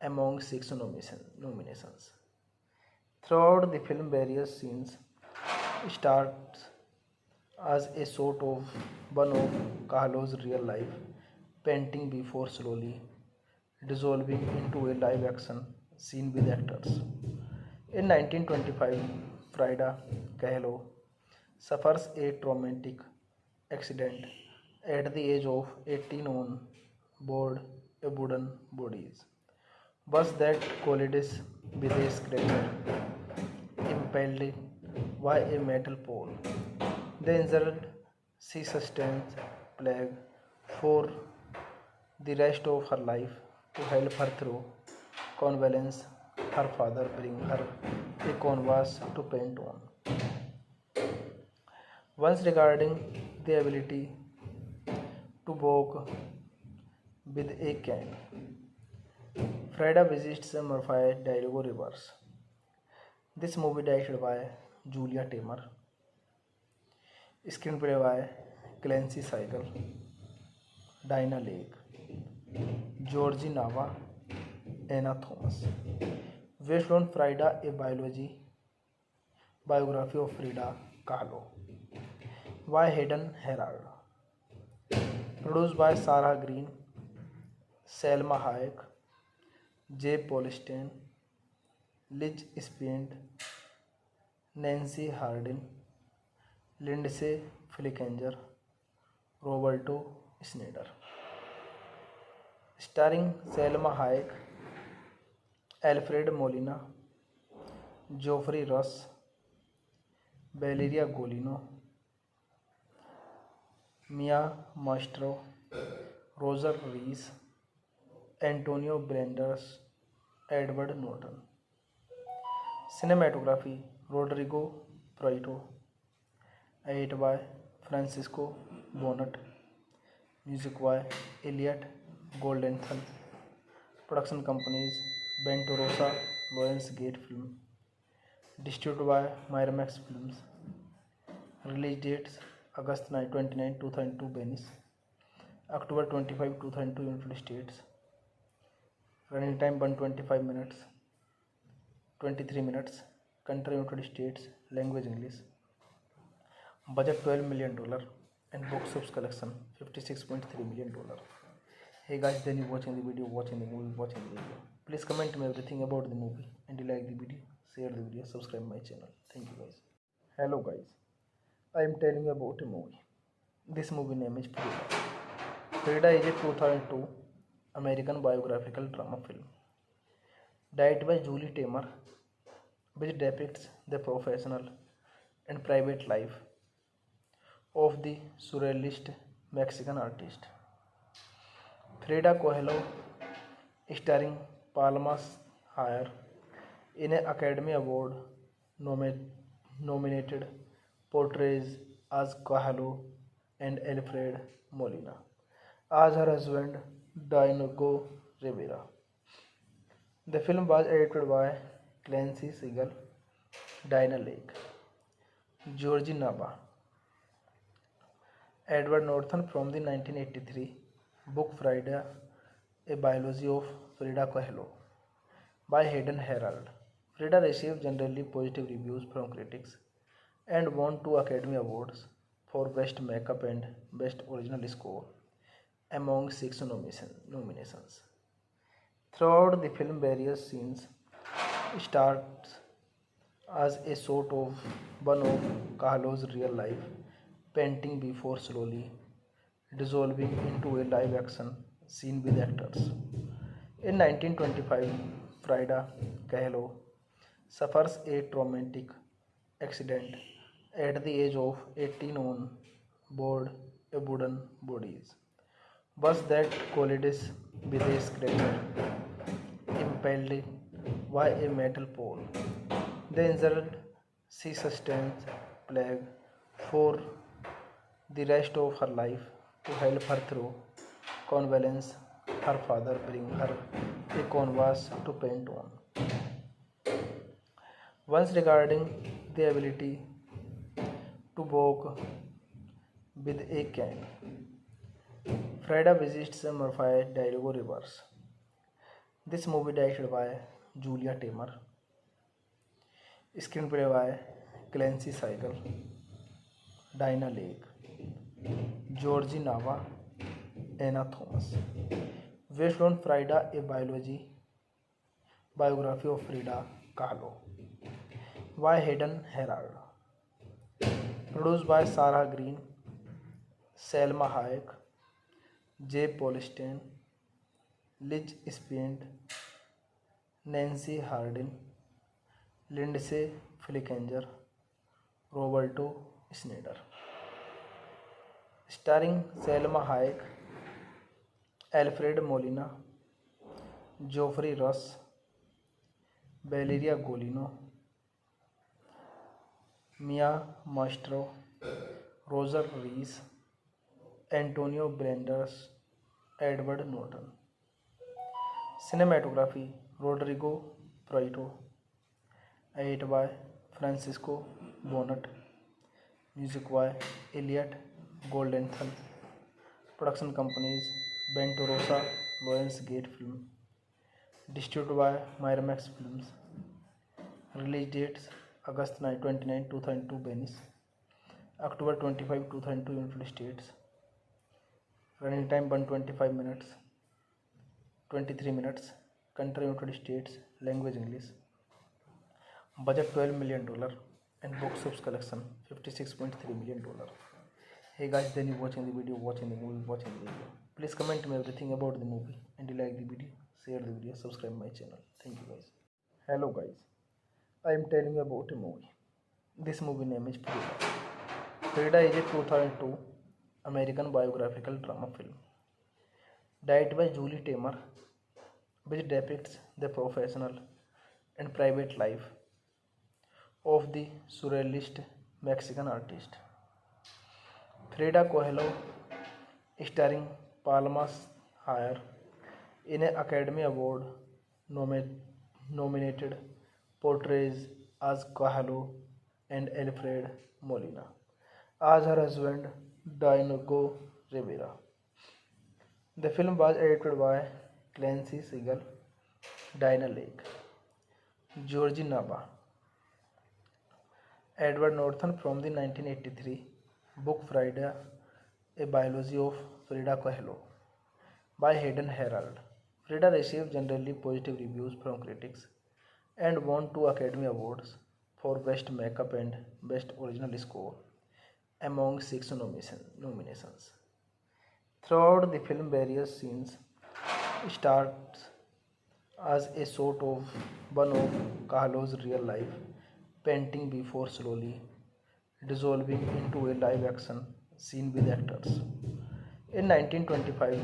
among 6 nominations. Throughout the film, various scenes start as a sort of one of Kahlo's real life painting before slowly dissolving into a live action scene with actors. In 1925, Frida Kahlo suffers a traumatic accident at the age of 18 on board a wooden bodies bus that collides with a scratcher impelled by a metal pole. The injured she sustains plague for the rest of her life. To help her through convalescence, her father bring her a canvas to paint on. Once regarding the ability to walk with a cane, Freda visits Murphy Dialogo Reverse. This movie directed by Julia Taymor, screenplay by Clancy Seigel, Dinah Lake, Georgie Nava, Anna Thomas. Based on Frida, a biography of Frida Kahlo by Hayden Herald. Produced by Sarah Green, Selma Hayek, Jay Polstein, Liz Spind, Nancy Hardin, Lindsay Flickinger, Roberto Schneider. Starring Selma Hayek, Alfred Molina, Geoffrey Rush, Valeria Golino, Mia Maestro, Roger Rees, Antonio Banderas, Edward Norton. Cinematography Rodrigo Prieto. Edited by Francisco Bonnet. Music by Elliot Goldenthal. Production companies Bento Rosa, Lionsgate Film. Distributed by Miramax Films. Release dates August 29, 2002 Venice, October 25, 2002 United States. Running time 125 minutes, 23 minutes. Country United States. Language English. Budget $12 million and box office collection $56.3 million. Hey guys, then you watching the video, watching the video. Please comment me everything about the movie and you like the video, share the video, subscribe my channel. Thank you guys. Hello guys, I am telling you about a movie. This movie name is Frida. Frida is a 2002 American biographical drama film directed by Julie Taymor, which depicts the professional and private life of the surrealist Mexican artist Frida Kahlo, starring Palma Hayek in an Academy Award nominated portrays as Kahlo and Alfred Molina as her husband Diego Rivera. The film was edited by Clancy Segal, Dinah Lake, Georgie Nava, Edward Norton from the 1983 book Frida, a biology of Frida Kahlo by Hayden Herald. Frida received generally positive reviews from critics and won 2 Academy Awards for Best Makeup and Best Original Score among 6 nominations. Throughout the film, various scenes start as a sort of one of Kahlo's real life painting before slowly dissolving into a live action scene with actors. In 1925, Frida Kahlo suffers a traumatic accident at the age of 18 on board a wooden bodies bus that collides with a scratcher impelled by a metal pole. The injured she sustains plague for the rest of her life. To help her through convalescence, her father bring her a canvas to paint on. Once regarding the ability to walk with a cane, Frida visits Murphy Dialogo Reverse. This movie directed by Julia Taymor, screenplay by Clancy Seigel, Dinah Lake, Georgie Nava, Anna Thomas. Based on Frida, a biography of Frida Kahlo by Hayden Herald. Produced by Sarah Green, Selma Hayek, Jay Polstein, Liz Spind, Nancy Hardin, Lindsay Flickinger, Roberto Schneider. Starring Selma Hayek, Alfred Molina, Geoffrey Rush, Valeria Golino, Mia Maestro, Roger Rees, Antonio Banderas, Edward Norton. Cinematography Rodrigo Prieto. Edit by Francisco Bonnet. Music by Elliot Goldenthal. Production companies Bento Rosa, Lionsgate Film. Distributed by Miramax Films. Release dates August 29, 2002 Venice, October 25, 2002 United States. Running time 125 minutes, 23 minutes. Country United States. Language English. Budget $12 million and box office collection $56.3 million. Hey guys, then you watching the video, watching the video. Please comment me everything about the movie and you like the video, share the video, subscribe my channel. Thank you guys. Hello guys, I am telling you about a movie. This movie name is Frida. Frida is a 2002 American biographical drama film directed by Julie Taymor, which depicts the professional and private life of the surrealist Mexican artist Frida Kahlo, starring Palma Hayek, in an Academy Award nominated portrays as Kahlo and Alfred Molina as her husband Diego Rivera. The film was edited by Clancy Siegel, Dinah Lake, Georgie Nava, Edward Norton from the 1983 book Frida, A Biology of Frida Kahlo by Hayden Herald. Frida received generally positive reviews from critics and won 2 Academy Awards for Best Makeup and Best Original Score among 6 nominations. Throughout the film, various scenes starts as a sort of one of Kahlo's real life painting before slowly dissolving into a live action scene with actors. In 1925,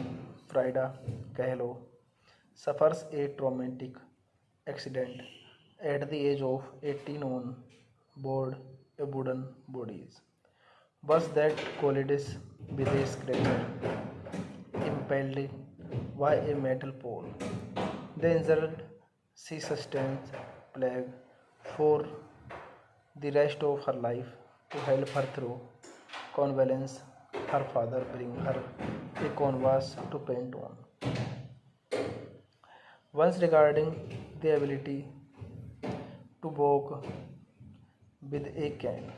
Frida Kahlo suffers a traumatic accident at the age of 18 on board a wooden bodies bus that collides with a scratcher impelled by a metal pole. The injured, she sustains plague for the rest of her life. To help her through convalescence, her father brings her a canvas to paint on. Once regarding the ability to walk with a cane,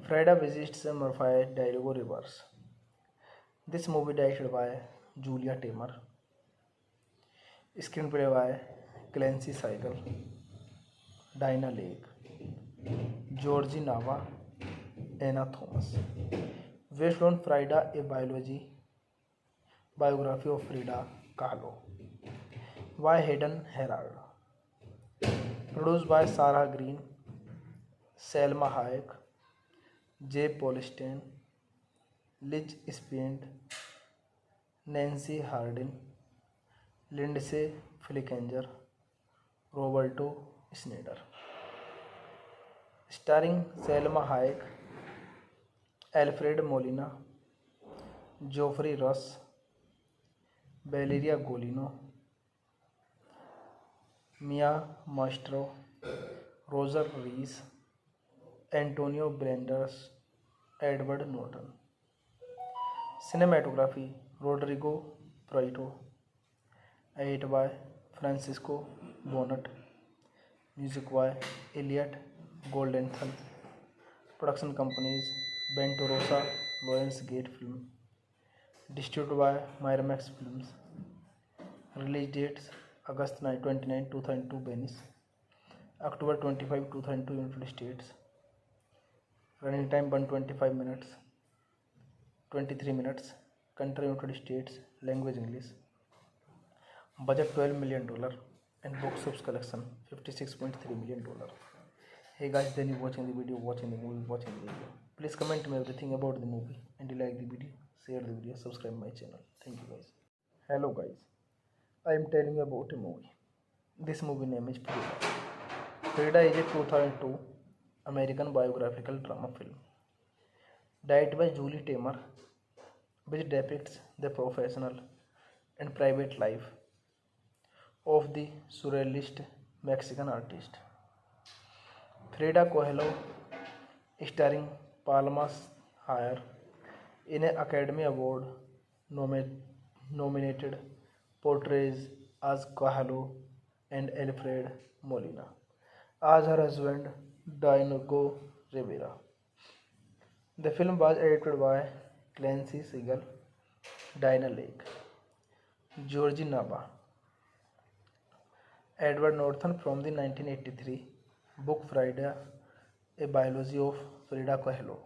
Frida visits Murphy Diego Rivers. This movie directed by Julia Taymor. Screenplay by Clancy Siegel, Dinah Lake, Georgie Nava, Anna Thomas. Based on Frida, a biography of Frida Kahlo by Hayden Herald. Produced by Sarah Green, Selma Hayek, Jay Polstein, Liz Spiend, Nancy Hardin, Lindsay Flickinger, Roberto Schneider. Starring Selma Hayek, Alfred Molina, Geoffrey Rush, Valeria Golino, Mia Maestro, Roger Rees, Antonio Banderas, Edward Norton. Cinematography Rodrigo Prieto. Edit by Francisco Bonnet. Music by Elliot Goldenthal. Production companies Bento Rosa, Lionsgate Film. Distributed by Miramax Films. Release dates August 29, 2002 Venice, October 25, 2002 United States. Running time 125 minutes, 23 minutes. Country United States. Language English. Budget $12 million and box office collection $56.3 million. Hey guys, then you watching the video, watching the movie, watching the video. Please comment me everything about the movie and you like the video, share the video, subscribe my channel. Thank you guys. Hello guys, I am telling you about a movie. This movie name is Frida. Frida is a 2002 American biographical drama film directed by Julie Taymor, which depicts the professional and private life of the surrealist Mexican artist Frida Kahlo, starring Palma Hayek, in an Academy Award nominated portrays as Kahlo and Alfred Molina as her husband Diego Rivera. The film was edited by Clancy Siegel, Dinah Lake, Georgie Nava, Edward Norton from the 1983 book Frida, A Biology of Frida Kahlo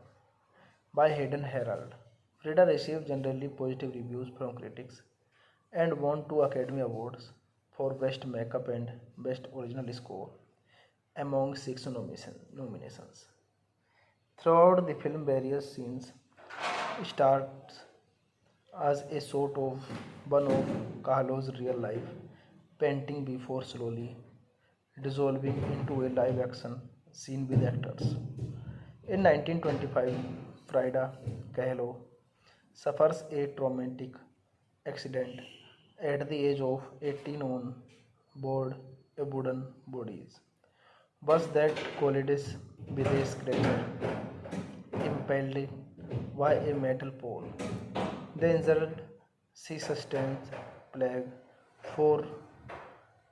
by Hayden Herald. Frida received generally positive reviews from critics and won 2 Academy Awards for Best Makeup and Best Original Score among 6 nominations. Throughout the film, various scenes start as a sort of one of Kahlo's real life painting before slowly dissolving into a live action scene with actors. In 1925, Frida Kahlo suffers a traumatic accident at the age of 18 on board a wooden bodies bus that collides with a scratcher impelled by a metal pole. The injured, she sustains plague for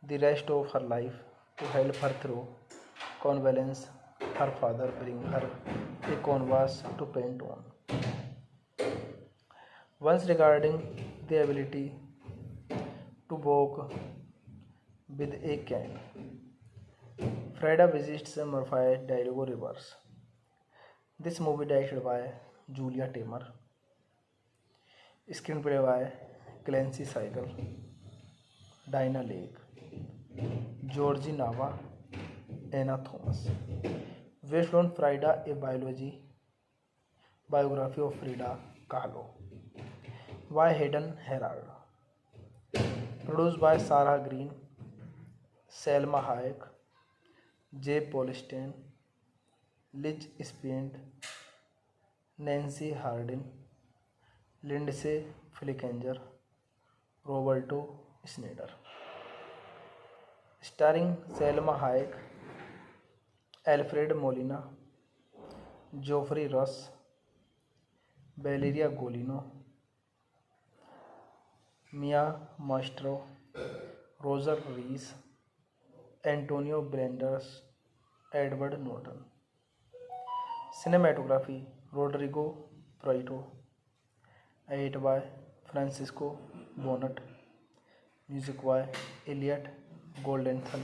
the rest of her life. To help her through convalescence, her father brings her a canvas to paint on. Once regarding the ability to walk with a cane, Frida visits Murphy Diego Rivers. This movie directed by Julia Taymor, screenplay by Clancy Siegel, Dinah Lake, Georgie Nava, Anna Thomas. Based on Frida, a biography of Frida Kahlo by Hayden Herald. Produced by Sarah Green, Selma Hayek, Jay Polstein, Liz Spind, Nancy Hardin, Lindsay Flickinger, Roberto Schneider. Starring Selma Hayek, Alfred Molina, Geoffrey Rush, Valeria Golino, Mia Maestro, Roger Rees, Antonio Banderas, Edward Norton. Cinematography Rodrigo Prieto, edited by Francisco Bonnet, music by Elliot Goldenthal.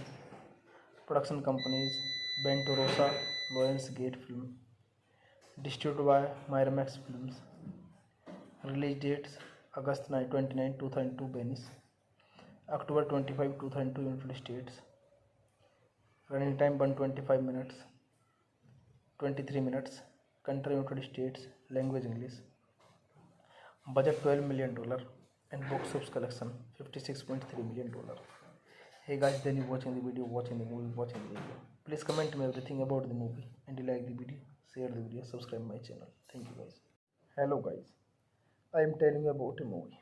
Production companies Bento Rosa, Lionsgate Film. Distributed by Miramax Films. Release dates August 29, 2002 Venice, October 25, 2002 United States. Running time 125 minutes, 23 minutes. Country United States. Language English. Budget $12 million and box office collection $56.3 million. Hey guys, then you watching the video, watching the movie, watching the video. Please comment me everything about the movie and you like the video, share the video, subscribe my channel. Thank you guys. Hello guys, I am telling you about a movie.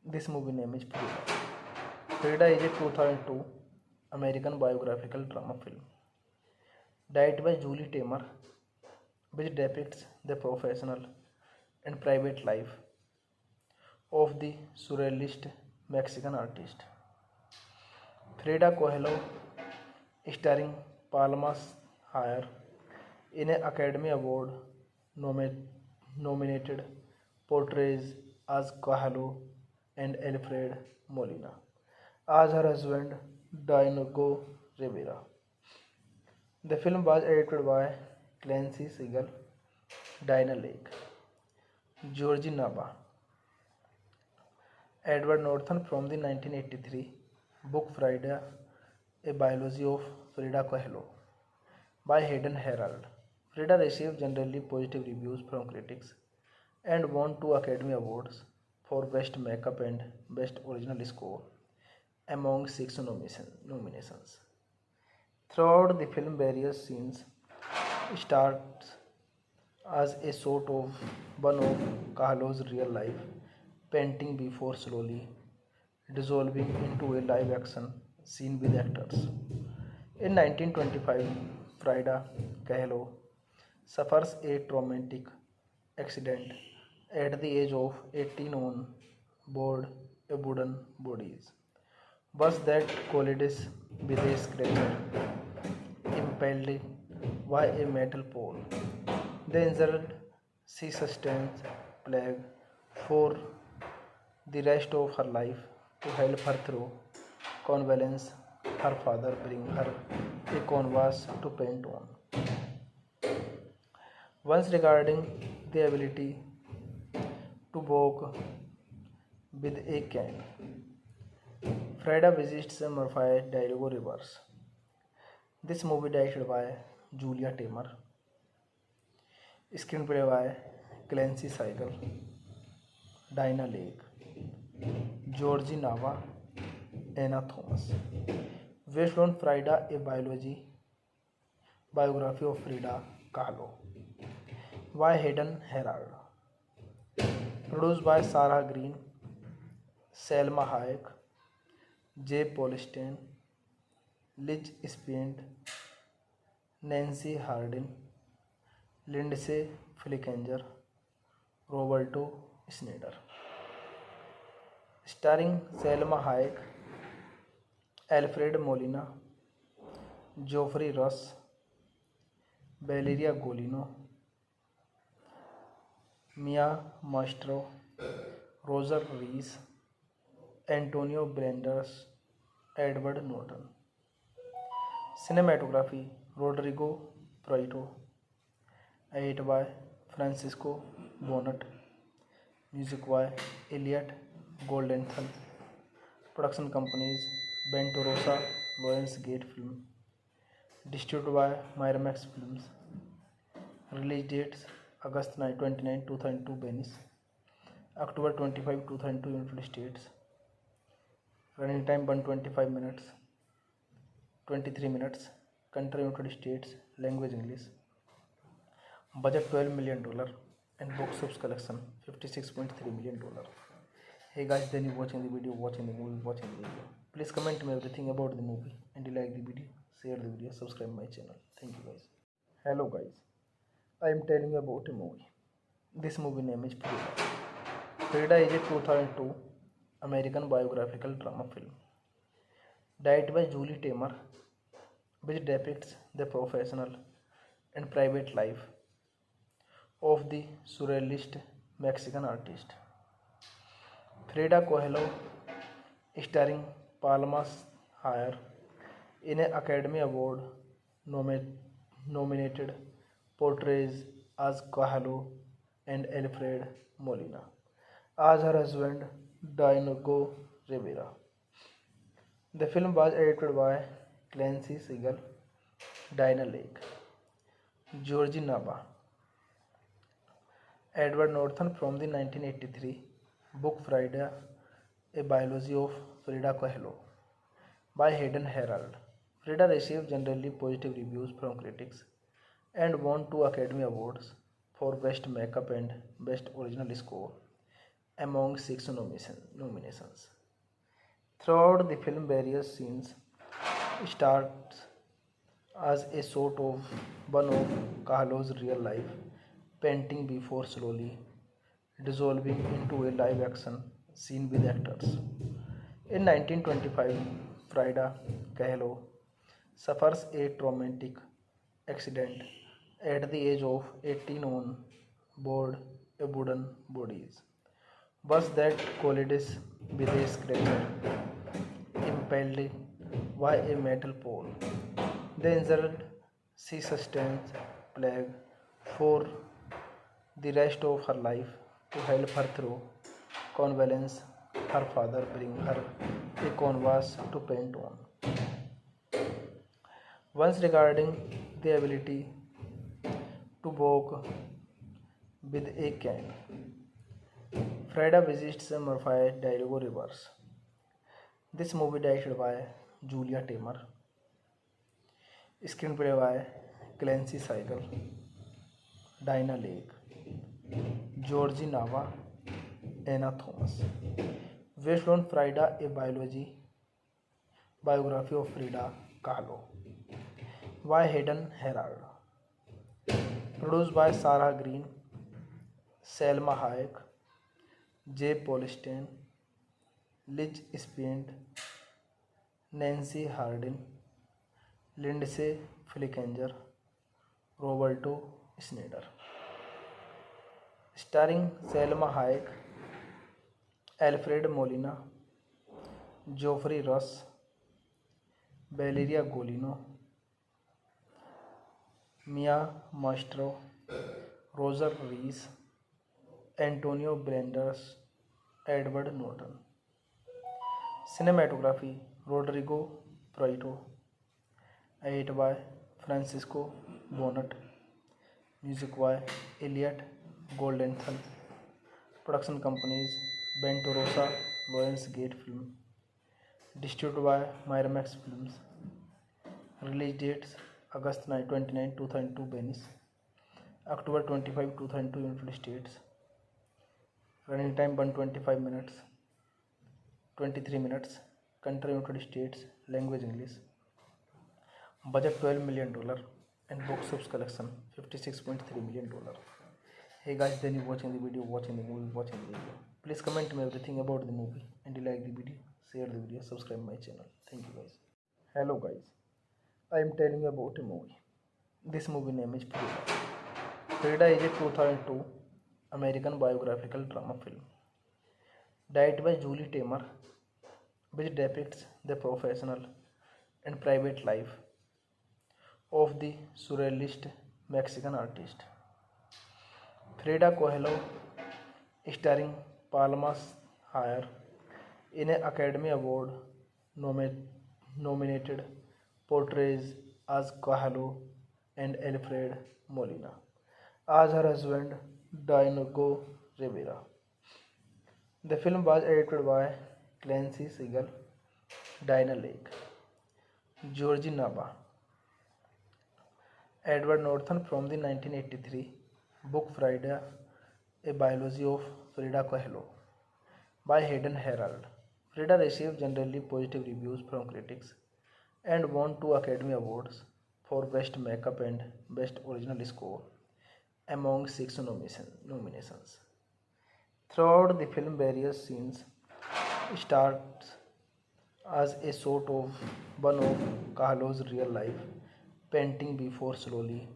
This movie name is Frida. Frida is a 2002 American biographical drama film directed by Julie Taymor, which depicts the professional and private life of the surrealist Mexican artist Frida Kahlo, starring Palma Hayek, in an Academy Award nominated portrays as Kahlo and Alfred Molina as her husband Diego Rivera. The film was edited by Clancy Siegel, Dinah Lake, Georgie Nava, Edward Norton from the 1983 book Frida, A Biology of Frida Kahlo by Hayden Herald. Frida received generally positive reviews from critics and won 2 Academy Awards for Best Makeup and Best Original Score among 6 nominations. Throughout the film, various scenes start as a sort of one of Kahlo's real life painting before slowly dissolving into a live action scene with actors. In 1925, Frida Kahlo suffers a traumatic accident at the age of 18 on board a wooden bodies bus that collides with a scratcher impaled by a metal pole. The injured she sustains plague for the rest of her life. To help her through convalescence, her father bring her a canvas to paint on. Once regarding the ability to walk with a cane, Frida visits Murphy Dialogo Reverse. This movie directed by Julia Taymor, screenplay by Clancy Seigel, Dinah Lake, Georgie Nava, Anna Thomas. Based on Frida, a biography of Frida Kahlo by Hayden Herald. Produced by Sarah Green, Selma Hayek, Jay Polstein, Liz Spind, Nancy Hardin, Lindsay Flickinger, Roberto Schneider. Starring Selma Hayek, Alfred Molina, Geoffrey Rush, Valeria Golino, Mia Maestro, Roger Rees, Antonio Banderas, Edward Norton. Cinematography Rodrigo Prieto. Edited by Francisco Bonnet. Music by Elliot Goldenthal. Production companies Bento Rosa, Lionsgate Film. Distributed by Miramax Films. Release dates August 29, 2002 Venice, October 25, 2002 United States. Running time 125 minutes, 23 minutes. Country United States. Language English. Budget $12 million and box office collection $56.3 million. Hey guys, then you watching the video, watching the video. Please comment me everything about the movie and you like the video, share the video, subscribe my channel. Thank you guys. Hello guys, I am telling you about a movie. This movie name is Frida. Frida is a 2002 American biographical drama film directed by Julie Taymor, which depicts the professional and private life of the surrealist Mexican artist Frida Kahlo, starring Palma Hayek, in an Academy Award nominated portrays as Kahlo and Alfred Molina as her husband Diego Rivera. The film was edited by Clancy Segal, Dinah Lake, Georgie Nava, Edward Norton from the 1983 book Frida, a biology of Frida Kahlo by Hayden Herald. Frida received generally positive reviews from critics and won 2 Academy Awards for Best Makeup and Best Original Score among 6 nominations. Throughout the film, various scenes start as a sort of one of Kahlo's real life painting before slowly dissolving into a live action scene with actors. In 1925, Frida Kahlo suffers a traumatic accident at the age of 18 on board a wooden bodies bus that collides with a scratcher impaled by a metal pole. The injured she sustains plague for the rest of her life. To help her through convalescence, her father bring her a canvas to paint on. Once regarding the ability to walk with a cane. Frida visits Murphy Dialogo Reverse. This movie directed by Julia Taymor. Screenplay by Clancy Seigel, Dinah Lake, Georgie Nava, Anna Thomas. Based on Frida, a biography of Frida Kahlo by Hayden Herald. Produced by Sarah Green, Selma Hayek, Jay Polstein, Liz Spind, Nancy Hardin, Lindsay Flickinger, Roberto Schneider. Starring Selma Hayek, Alfred Molina, Geoffrey Rush, Valeria Golino, Mia Maestro, Roger Rees, Antonio Banderas, Edward Norton. Cinematography Rodrigo Prieto. Edit by Francisco Bonnet. Music by Elliot Goldenthal. Production companies Bento Rosa, Lionsgate Film. Distributed by Miramax Films. Release dates August 29, 2002 Venice, October 25, 2002 United States. Running time 125 minutes, 23 minutes. Country United States. Language English. Budget $12 million and box office collection $56.3 million. Hey guys, then you watching the video, watching the video. Please comment me everything about the movie and you like the video, share the video, subscribe my channel. Thank you guys. Hello guys, I am telling you about a movie. This movie name is Frida. Frida is a 2002 American biographical drama film directed by Julie Taymor, which depicts the professional and private life of the surrealist Mexican artist Frida Kahlo, starring Palma Hayek in an Academy Award nominated portrays as Kahlo and Alfred Molina as her husband Diego Rivera. The film was edited by Clancy Seigel, Dinah Lake, Georgie Nava, Edward Norton from the 1983 book Frida, a biology of Frida Kahlo by Hayden Herald. Frida received generally positive reviews from critics and won 2 Academy Awards for Best Makeup and Best Original Score among 6 nominations. Throughout the film, various scenes start as a sort of one of Kahlo's real life painting before slowly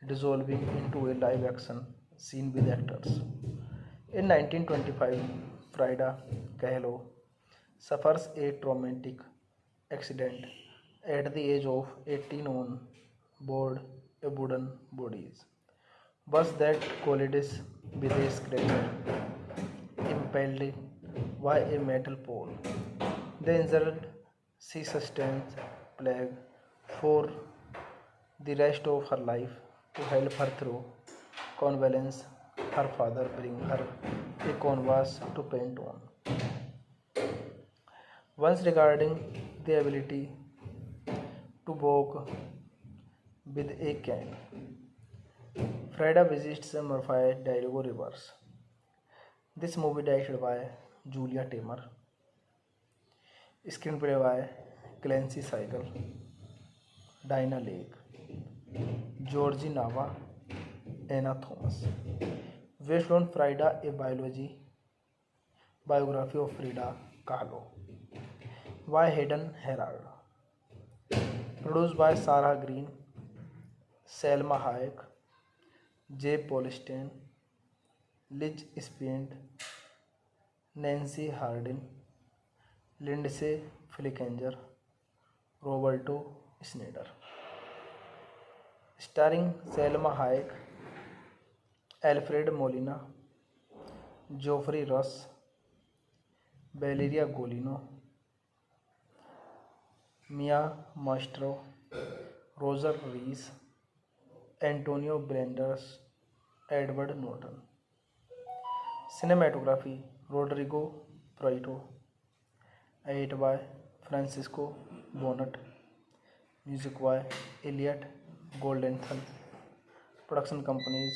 dissolving into a live action scene with actors. In 1925, Frida Kahlo suffers a traumatic accident at the age of 18 on board a wooden bodies bus that collides with a scratcher impelled by a metal pole. The injured, she sustains plague for the rest of her life. To help her through convalescence, her father brings her a canvas to paint on. Once regarding the ability to walk with a cane, Frida visits Murphy Dialogo Reverse. This movie directed by Julia Taymor. Screenplay by Clancy Seigel, Dinah Lake, Georgie Nava, Anna Thomas. Based on Frida, a biography of Frida Kahlo by Hayden Herald. Produced by Sarah Green, Selma Hayek, Jay Polstein, Liz Spind, Nancy Hardin, Lindsay Flickinger, Roberto Schneider. Starring Selma Hayek, Alfred Molina, Geoffrey Rush, Valeria Golino, Mia Maestro, Roger Rees, Antonio Banderas, Edward Norton. Cinematography Rodrigo Prieto. Edit by Francisco Bonnet. Music by Elliot Goldenthal. Production companies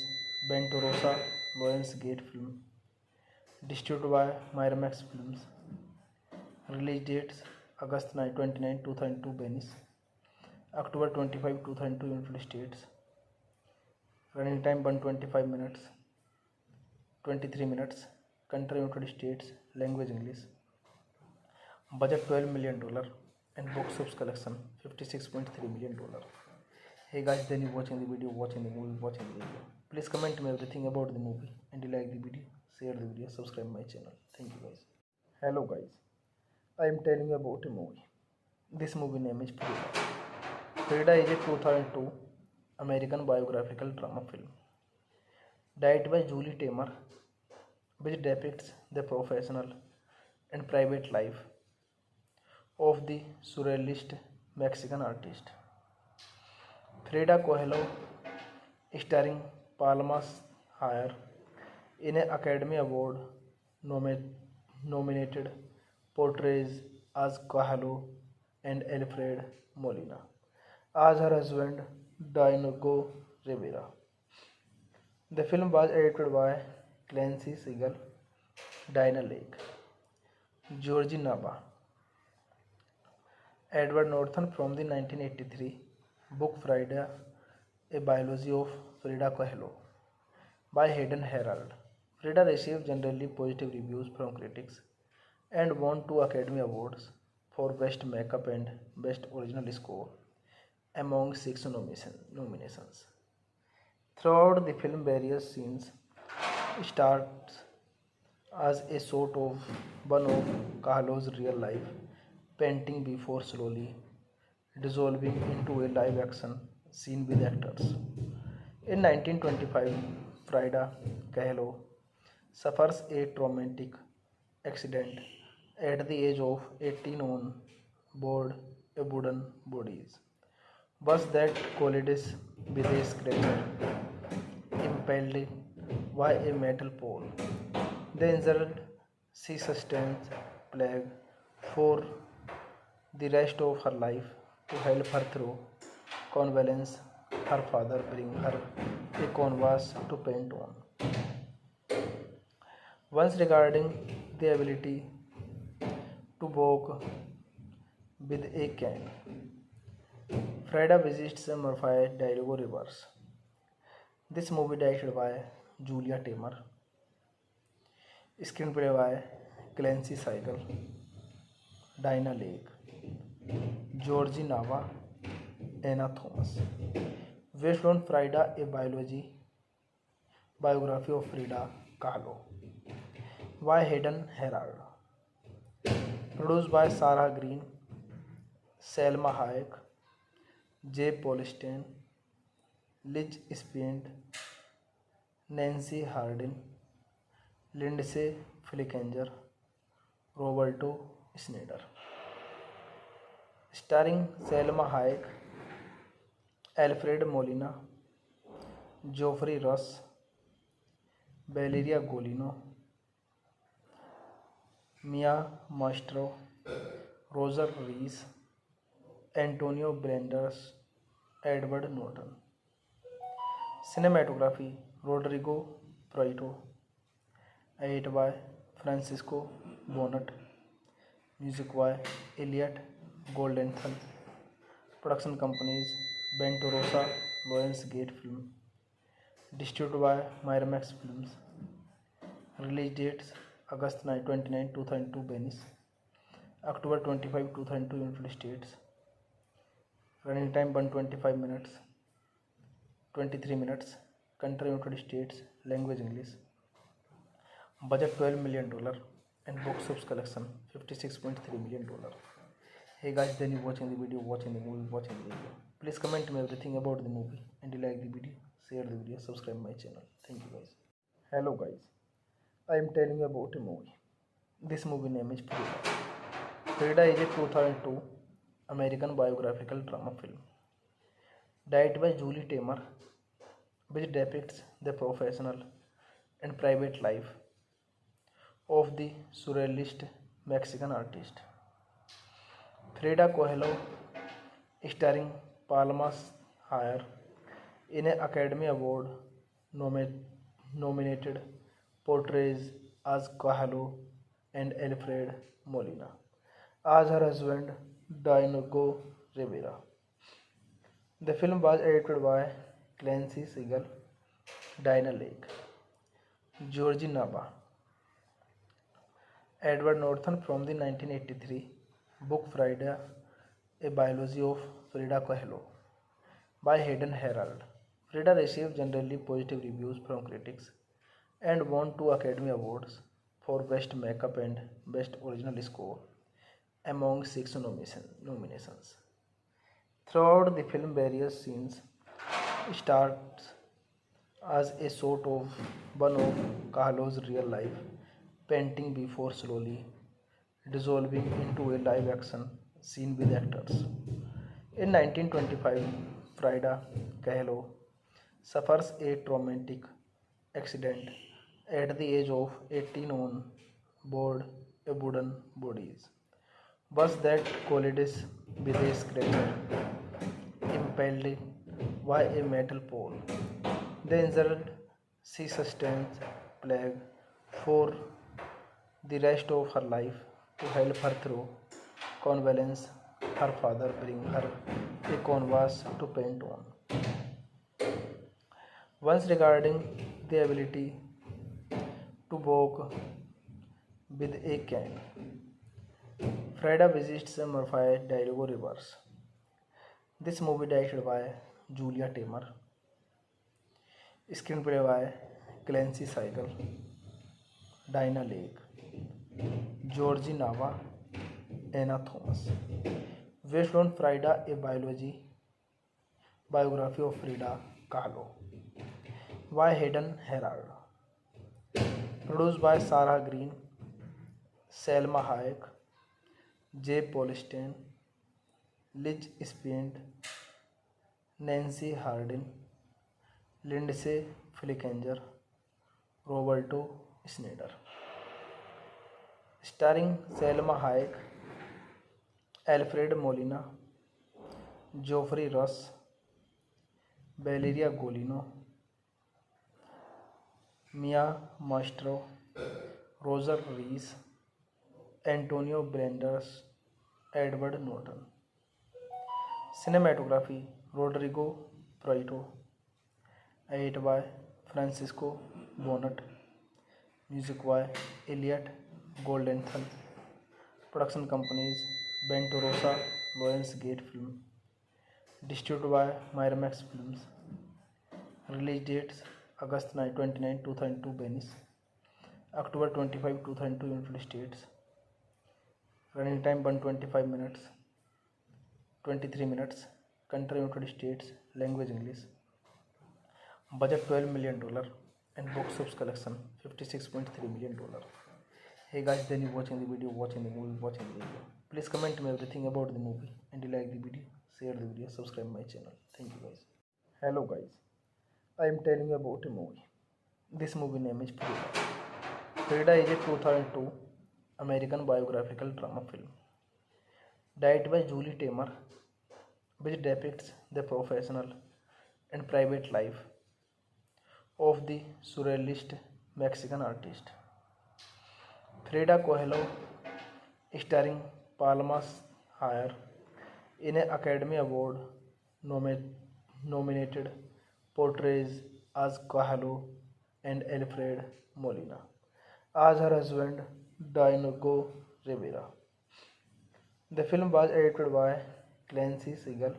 Bento Rosa, Lionsgate Film. Distributed by Miramax Films. Release dates August 29, 2002 Venice, October 25, 2002 United States. Running time 125 minutes, 23 minutes. Country United States. Language English. Budget $12 million and box office collection $56.3 million. Hey guys, then you watching the video, watching the movie, watching the video. Please comment me everything about the movie and you like the video, share the video, subscribe my channel. Thank you guys. Hello guys, I am telling you about a movie. This movie name is Frida. Frida is a 2002 American biographical drama film directed by Julie Taymor, which depicts the professional and private life of the surrealist Mexican artist Frida Kahlo, starring Palma Hayek, in an Academy Award nominated portrays as Kahlo and Alfred Molina as her husband Diego Rivera. The film was edited by Clancy Siegel, Diana Lake, Georgie Nava, Edward Norton from the 1983 book Frida, A Biology of Frida Kahlo by Hayden Herald. Frida received generally positive reviews from critics and won 2 Academy Awards for Best Makeup and Best Original Score among 6 nominations. Throughout the film, various scenes start as a sort of one of Kahlo's real life painting before slowly dissolving into a live action scene with actors. In 1925, Frida Kahlo suffers a traumatic accident at the age of 18 on board a wooden bodies bus that collides with a scratcher impelled by a metal pole. The injured, she sustains plague for the rest of her life. To help her through convalescence, her father brings her a canvas to paint on. Once regarding the ability to walk with a cane, Frida visits Murphy Diego Rivers. This movie directed by Julia Taymor, screenplay by Clancy Siegel, Diana Lake, Georgie Nava, Anna Thomas. Based on Frida, a biography of Frida Kahlo by Hayden Herald. Produced by Sarah Green, Selma Hayek, Jay Polstein, Liz Spiend, Nancy Hardin, Lindsay Flickinger, Roberto Schneider. Starring Selma Hayek, Alfred Molina, Geoffrey Rush, Valeria Golino, Mia Maestro, Roger Rees, Antonio Banderas, Edward Norton. Cinematography Rodrigo Prieto. Edit by Francisco Bonnet. Music by Elliot Goldenthal. Production companies Bento Rosa, Lionsgate Film. Distributed by Miramax Films. Release dates August 29, 2002 Venice, October 25, 2002 United States. Running time 125 minutes, 23 minutes. Country United States. Language English. Budget $12 million and box office collection $56.3 million. Hey guys, then you watching the video, watching the movie, watching the video. Please comment me everything about the movie and you like the video, share the video, subscribe my channel. Thank you guys. Hello guys, I am telling you about a movie. This movie name is Frida. Frida is a 2002 American biographical drama film directed by Julie Taymor, which depicts the professional and private life of the surrealist Mexican artist Frida Kahlo, starring Palma Hayek, in an Academy Award nominated portrays as Kahlo and Alfred Molina as her husband Diego Rivera. The film was edited by Clancy Siegel, Dinah Lake, Georgie Nava, Edward Norton from the 1983 book Frida, A Biology of Frida Kahlo by Hayden Herald. Frida received generally positive reviews from critics and won 2 Academy Awards for Best Makeup and Best Original Score among 6 nominations. Throughout the film, various scenes start as a sort of one of Kahlo's real life painting before slowly dissolving into a live action scene with actors. In 1925, Frida Kahlo suffers a traumatic accident at the age of 18 on board a wooden bodies bus that collides with a scratcher impelled by a metal pole. The injured, she sustains plague for the rest of her life. To help her through convalescence, her father brings her a canvas to paint on. Once regarding the ability to walk with a cane, Frida visits Murphy Diego Rivers. This movie directed by Julia Taymor, screenplay by Clancy Siegel, Dinah Lake, Georgie Nava, Anna Thomas. Based on Frida, a biography of Frida Kahlo by Hayden Herald. Produced by Sarah Green, Selma Hayek, Jay Polstein, Liz Spiend, Nancy Hardin, Lindsay Flickinger, Roberto Schneider. Starring Selma Hayek, Alfred Molina, Geoffrey Rush, Valeria Golino, Mia Maestro, Roger Rees, Antonio Banderas, Edward Norton. Cinematography Rodrigo Prieto, edited by Francisco Bonnet, music by Elliot Goldenthal. Production companies Bento Rosa, Lionsgate Film. Distributed by Miramax Films. Release dates August 29, 2002 Venice, October 25, 2002 United States. Running time 125 minutes, 23 minutes. Country United States. Language English. Budget $12 million and box office collection $56.3 million. Hey guys, then you watching the video, watching the movie, watching the video. Please comment me everything about the movie and you like the video, share the video, subscribe my channel. Thank you guys. Hello guys, I am telling you about a movie. This movie name is Frida. Frida is a 2002 American biographical drama film directed by Julie Taymor, which depicts the professional and private life of the surrealist Mexican artist Frida Kahlo, starring Palma Hayek, in an Academy Award nominated portrays as Kahlo and Alfred Molina as her husband Diego Rivera. The film was edited by Clancy Siegel,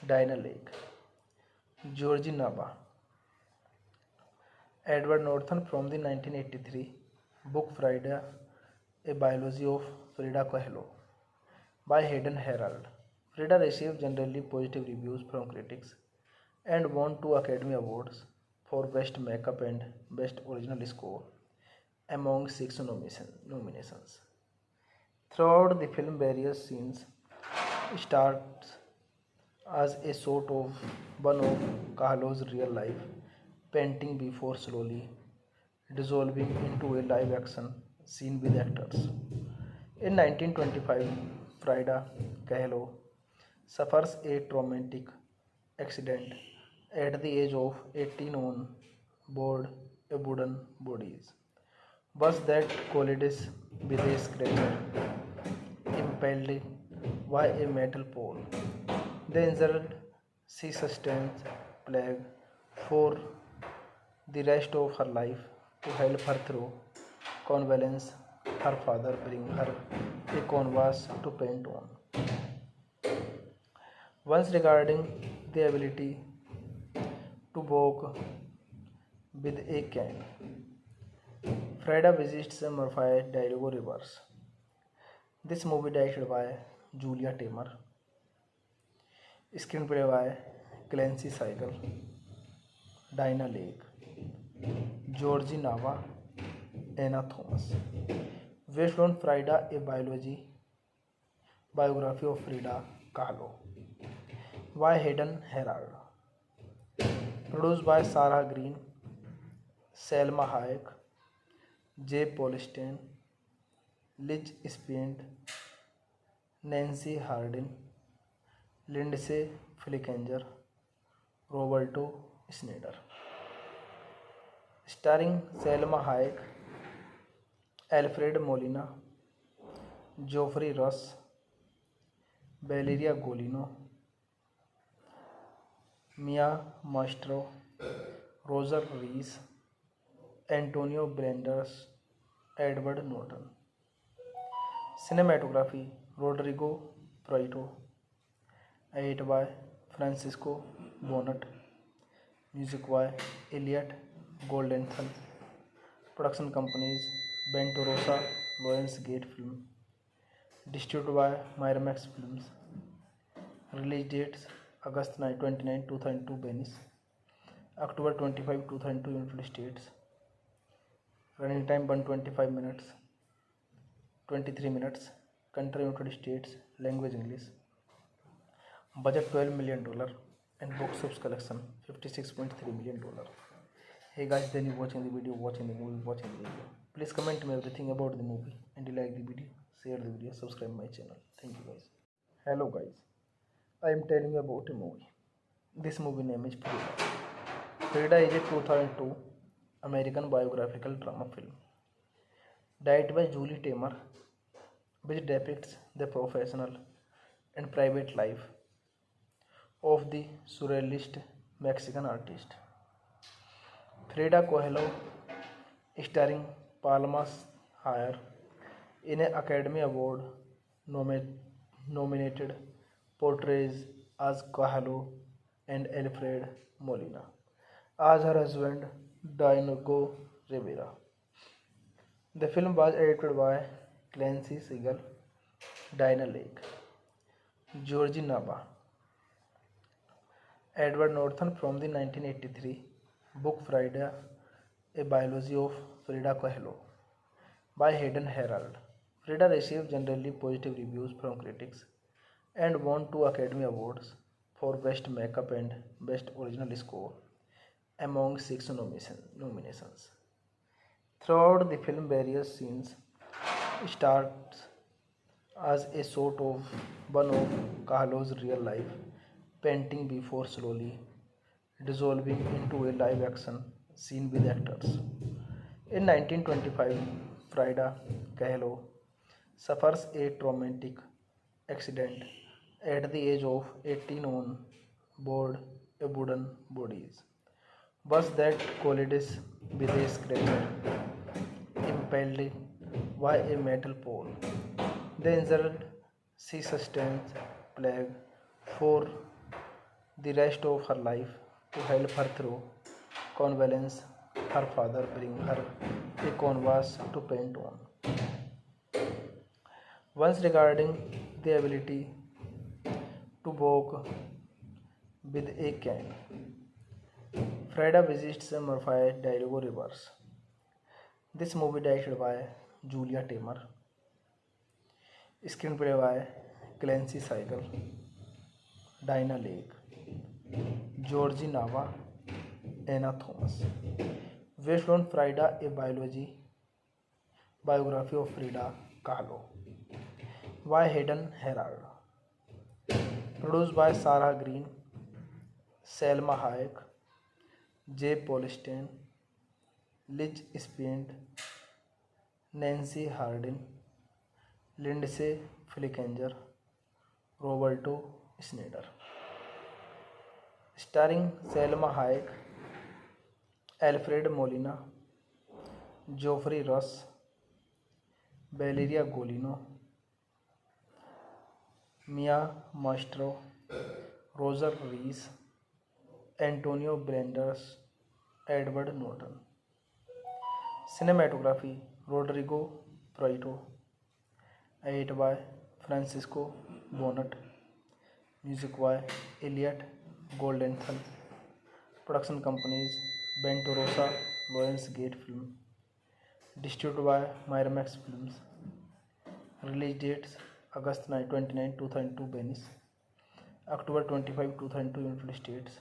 Dinah Lake, Georgie Nava, Edward Norton from the 1983 book Frida, A Biology of Frida Kahlo by Hayden Herald. Frida received generally positive reviews from critics and won 2 Academy Awards for Best Makeup and Best Original Score among 6 nominations. Throughout the film, various scenes start as a sort of one of Kahlo's real life painting before slowly dissolving into a live action scene with actors. In 1925, Frida Kahlo suffers a traumatic accident at the age of 18 on board a wooden bodies bus that collides with a scratcher impaled by a metal pole. The injured she sustains plague for the rest of her life. To help her through convalescence, her father bring her a canvas to paint on. Once regarding the ability to walk with a cane, Freda visits Murphy Dialogo Rivers. This movie directed by Julia Taymor, screenplay by Clancy Seigel, Dinah Lake, Georgie Nava, Anna Thomas. Based on Frida, a biography of Frida Kahlo by Hayden Herald. Produced by Sarah Green, Selma Hayek, Jay Polstein, Liz Spind, Nancy Hardin, Lindsay Flickinger, Roberto Schneider. Starring Selma Hayek, Alfred Molina, Geoffrey Rush, Valeria Golino, Mia Mastro, Roger Rees, Antonio Banderas, Edward Norton. Cinematography Rodrigo Prieto. Edit by Francisco Bonnet. Music by Elliot Goldenthal. Production companies Bento Rosa, Lionsgate Film. Distributed by Miramax Films. Release dates August 29, 2002 Venice, October 25, 2002 United States. Running time 125 minutes, 23 minutes. Country United States. Language English. Budget $12 million and box office collection $56.3 million. Hey guys, then you watching the video, watching the video. Please comment me everything about the movie and you like the video, share the video, subscribe my channel. Thank you guys. Hello guys, I am telling you about a movie. This movie name is Frida. Frida is a 2002 American biographical drama film directed by Julie Taymor, which depicts the professional and private life of the surrealist Mexican artist Frida Kahlo, starring Palma Hayek in an Academy Award nominated portrays as Kahlo and Alfred Molina as her husband Diego Rivera. The film was edited by Clancy Segal, Dinah Lake, Georgie Nava, Edward Norton from the 1983 book Frida, a biology of Frida Kahlo by Hayden Herald. Frida received generally positive reviews from critics and won 2 Academy Awards for Best Makeup and Best Original Score among 6 nominations. Throughout the film, various scenes starts as a sort of one of Kahlo's real life painting before slowly dissolving into a live action scene with actors. In 1925, Frida Kahlo suffers a traumatic accident at the age of 18 on board a wooden bodies bus that collides with a scratcher impaled by a metal pole. The injured she sustains plague for the rest of her life. To help her through convalescence, her father bring her a canvas to paint on. Once regarding the ability to walk with a cane, Frida visits Murphy Dialogo Rivers. This movie directed by Julia Taymor, screenplay by Clancy Seigel, Diana Lake, Georgie Nava, Anna Thomas. Based on Frida, a biography of Frida Kahlo by Hayden Herald. Produced by Sarah Green, Selma Hayek, J. Polstein, Liz Spind, Nancy Hardin, Lindsay Flickinger, Roberto Schneider. Starring Selma Hayek, Alfred Molina, Geoffrey Rush, Valeria Golino, Mia Maestro, Roger Rees, Antonio Banderas, Edward Norton. Cinematography Rodrigo Prieto. Edit by Francisco Bonnet. Music by Elliot Goldenthal. Production companies Bento Rosa, Lionsgate Film. Distributed by Miramax Films. Release dates August 29, 2002 Venice, October 25, 2002 United States.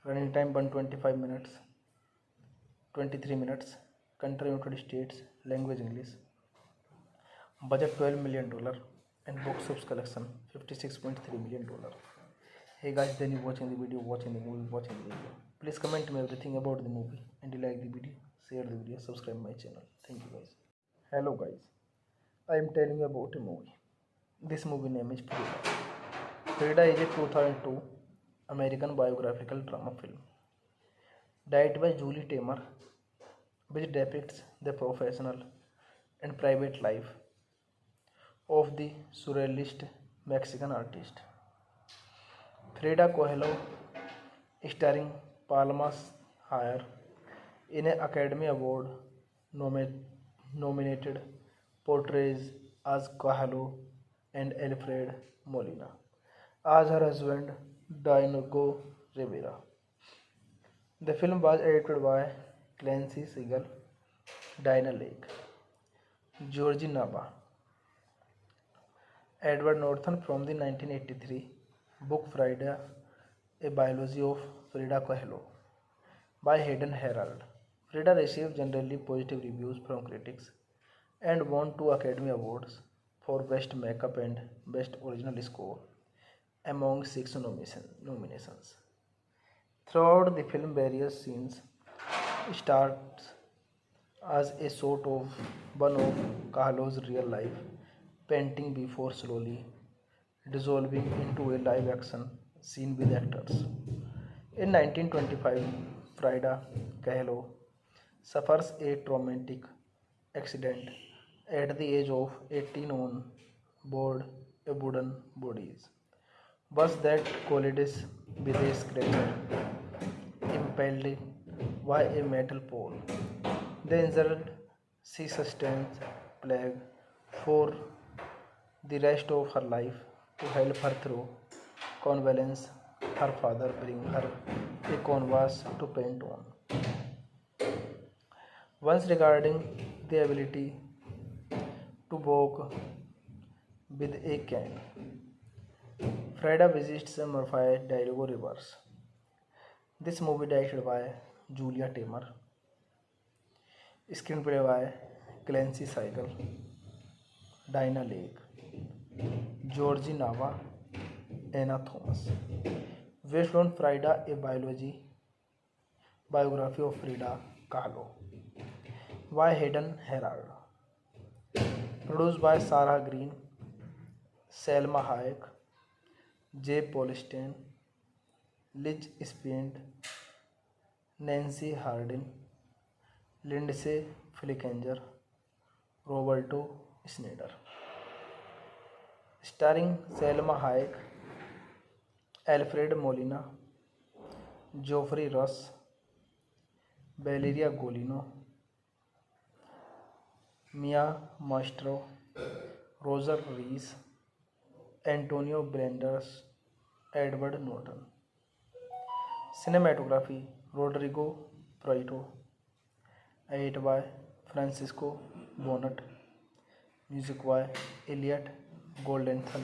Running time 125 minutes, 23 minutes. Country United States. Language English. Budget $12 million and box office collection $56.3 million. Hey guys, then you watching the video, watching the video. Please comment me everything about the movie and you like the video, share the video, subscribe my channel. Thank you guys. Hello guys, I am telling you about a movie. This movie name is Frida. Frida is a 2002 American biographical drama film directed by Julie Taymor, which depicts the professional and private life of the surrealist Mexican artist Frida Kahlo, starring Palma Hayek, in an Academy Award nominated portrays as Kahlo and Alfred Molina as her husband Diego Rivera. The film was edited by Clancy Siegel, Diana Lake, Georgie Nava, Edward Norton from the 1983 book Frida, a biology of Frida Kahlo by Hayden Herald. Frida received generally positive reviews from critics and won 2 Academy Awards for Best Makeup and Best Original Score among 6 nominations. Throughout the film, various scenes starts as a sort of one of Kahlo's real life painting before slowly dissolving into a live action scene with actors. In 1925, Frida Kahlo suffers a traumatic accident at the age of 18 on board a wooden bodies bus that collides with a scratcher impelled by a metal pole. The injured, she sustains plague for the rest of her life. To help her through convalescence, her father brings her a canvas to paint on. Once regarding the ability to walk with a cane, Frida visits Murphy Diego Rivers. This movie directed by Julia Taymor. Screenplay by Clancy Siegel, Diana Lake, Georgie Nava, Anna Thomas. Based on Frida, a biography of Frida Kahlo by Hayden Herald. Produced by Sarah Green, Selma Hayek, J. Polstein, Liz Spind, Nancy Hardin, Lindsay Flickinger, Roberto Schneider. Starring Selma Hayek, Alfred Molina, Geoffrey Rush, Valeria Golino, Mia Maestro, Roger Rees, Antonio Banderas, Edward Norton. Cinematography Rodrigo Prieto. Edit by Francisco Bonnet. Music by Elliot Goldenthal.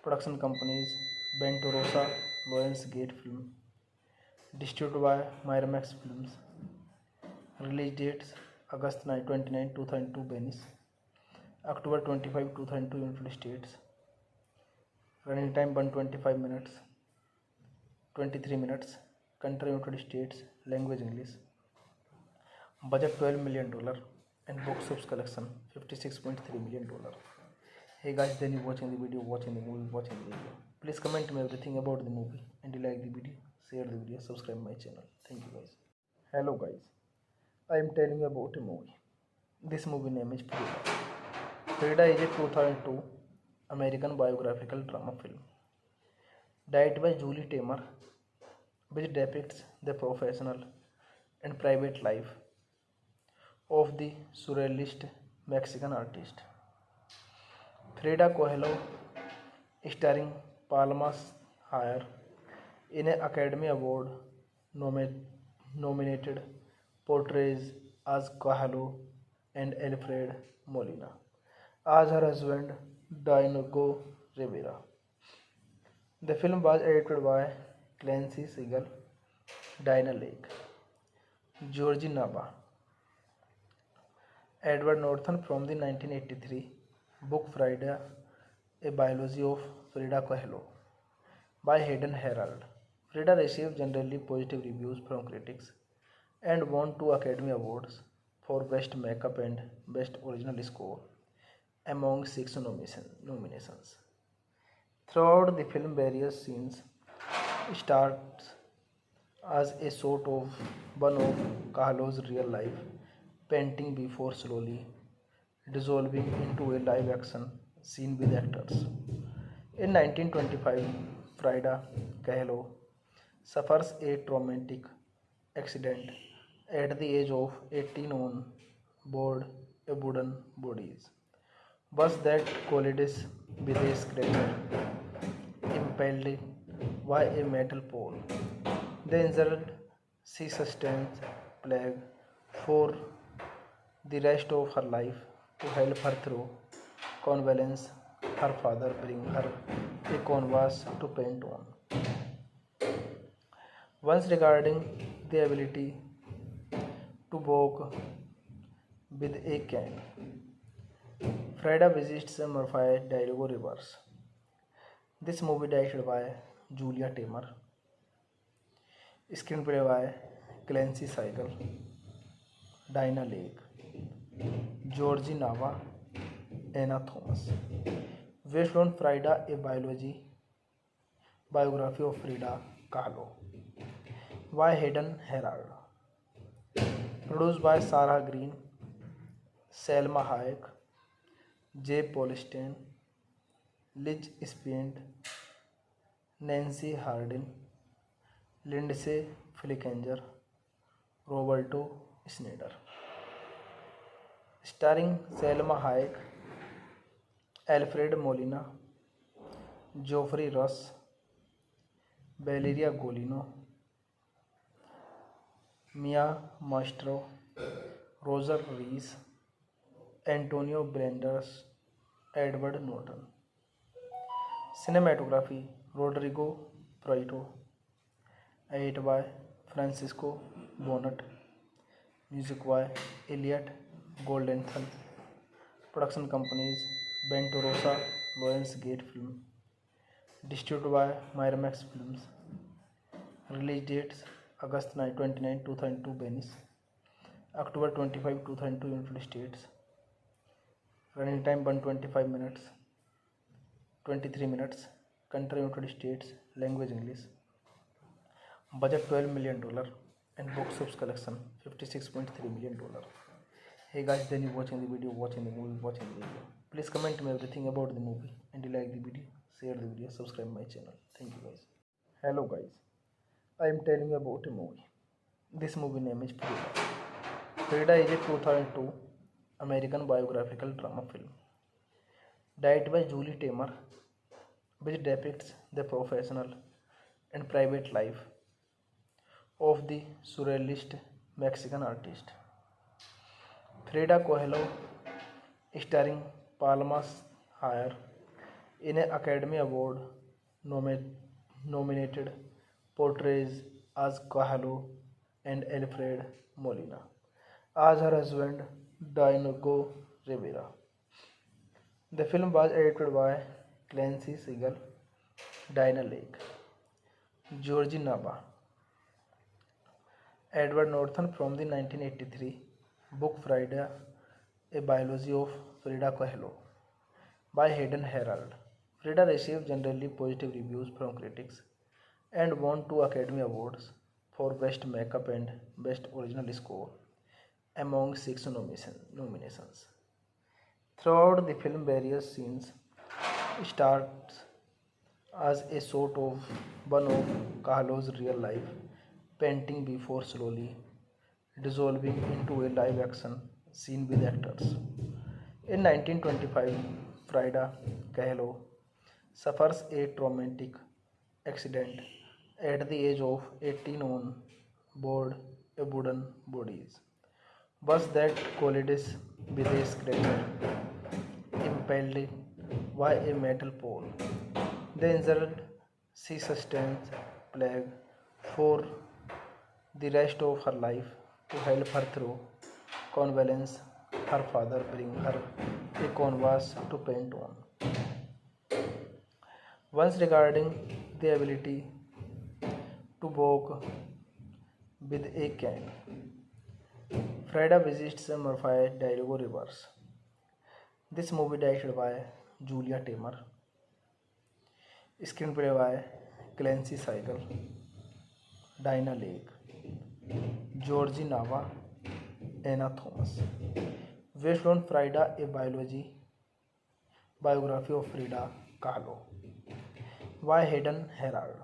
Production companies Bento Rosa, Lionsgate Film. Distributed by Miramax Films. Release dates August 29, 2002 Venice, October 25, 2002 United States. Running time 125 minutes, 23 minutes. Country United States. Language English. Budget $12 million and box office collection $56.3 million. Hey guys, then you watching the video, watching the movie, watching the video. Please comment me everything about the movie and you like the video, share the video, subscribe my channel. Thank you guys. Hello guys, I am telling you about a movie. This movie name is Frida. Frida is a 2002 American biographical drama film directed by Julie Taymor, which depicts the professional and private life of the surrealist Mexican artist Frida Kahlo, starring Palma Hayek, in an Academy Award nominated portrays as Kahlo and Alfred Molina as her husband Diego Rivera. The film was edited by Clancy Siegel, Diana Lake, Georgie Nava, Edward Norton from the 1983 book Frida, A Biology of Frida Kahlo by Hayden Herald. Frida received generally positive reviews from critics and won 2 Academy Awards for Best Makeup and Best Original Score among 6 nominations. Throughout the film, various scenes starts as a sort of one of Kahlo's real life painting before slowly dissolving into a live action scene with actors. In 1925, Frida Kahlo suffers a traumatic accident at the age of 18 on board a wooden bodies bus that collides with a scratcher impelled by a metal pole. The injured, she sustains plague for the rest of her life. To help her through convalescence, her father brings her a canvas to paint on. Once regarding the ability to walk with a cane, Frida visits Murphy Diego Rivers. This movie directed by Julia Taymor, screenplay by Clancy Siegel, Diana Lake, Georgie Nava, Anna Thomas. Based on Frida, a biography of Frida Kahlo by Hayden Herald. Produced by Sarah Green, Selma Hayek, Jay Polstein, Liz Spiend, Nancy Hardin, Lindsay Flickinger, Roberto Schneider. Starring Selma Hayek, Alfred Molina, Geoffrey Rush, Valeria Golino, Mia Maestro, Roger Rees, Antonio Banderas, Edward Norton. Cinematography Rodrigo Prieto, edited by Francisco Bonnet, music by Elliot Goldenthal. Production companies Bento Rosa, Lionsgate Film. Distributed by Miramax Films. Release dates August 29, 2002 Venice, October 25, 2002 United States. Running time 125 minutes, 23 minutes. Country United States. Language English. Budget $12 million and box office collection $56.3 million. Hey guys, then you watching the video, watching the movie, watching the video. Please comment me everything about the movie and you like the video, share the video, subscribe my channel. Thank you guys. Hello guys, I am telling you about a movie. This movie name is Frida. Frida is a 2002 American biographical drama film directed by Julie Taymor, which depicts the professional and private life of the surrealist Mexican artist Frida Kahlo, starring Palma Hayek, in an Academy Award nominated portrays as Kahlo and Alfred Molina as her husband Diego Rivera. The film was edited by Clancy Siegel, Dinah Lake, Georgie Nava, Edward Norton from the 1983 book Frida, A Biology of Frida Kahlo by Hayden Herald. Frida received generally positive reviews from critics and won 2 Academy Awards for Best Makeup and Best Original Score among 6 nominations. Throughout the film, various scenes starts as a sort of one of Kahlo's real life painting before slowly dissolving into a live action scene with actors. In 1925, Frida Kahlo suffers a traumatic accident at the age of 18 on board a wooden bodies bus that collides with a scratcher impelled by a metal pole. The injured she sustains plague for the rest of her life. To help her through convalescence, her father brings her a canvas to paint on. Once regarding the ability to walk with a cane, Frida visits Murphy Diego Rivers. This movie directed by Julia Taymor, screenplay by Clancy Siegel, Dinah Lake, Georgie Nava, Anna Thomas. Based on Frida, a biography of Frida Kahlo by Hayden Herald.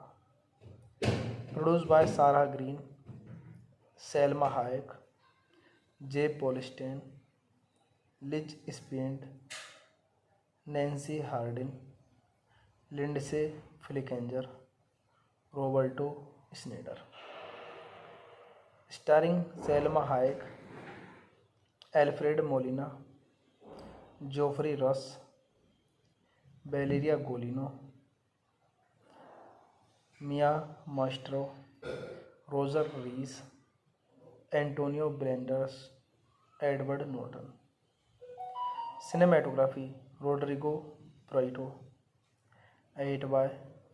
Produced by Sarah Green, Selma Hayek, Jay Polstein, Liz Spind, Nancy Hardin, Lindsay Flickinger, Roberto Schneider. Starring Selma Hayek, Alfred Molina, Geoffrey Rush, Valeria Golino, Mia Maestro, Roger Rees, Antonio Banderas, Edward Norton. Cinematography Rodrigo Prieto, edited by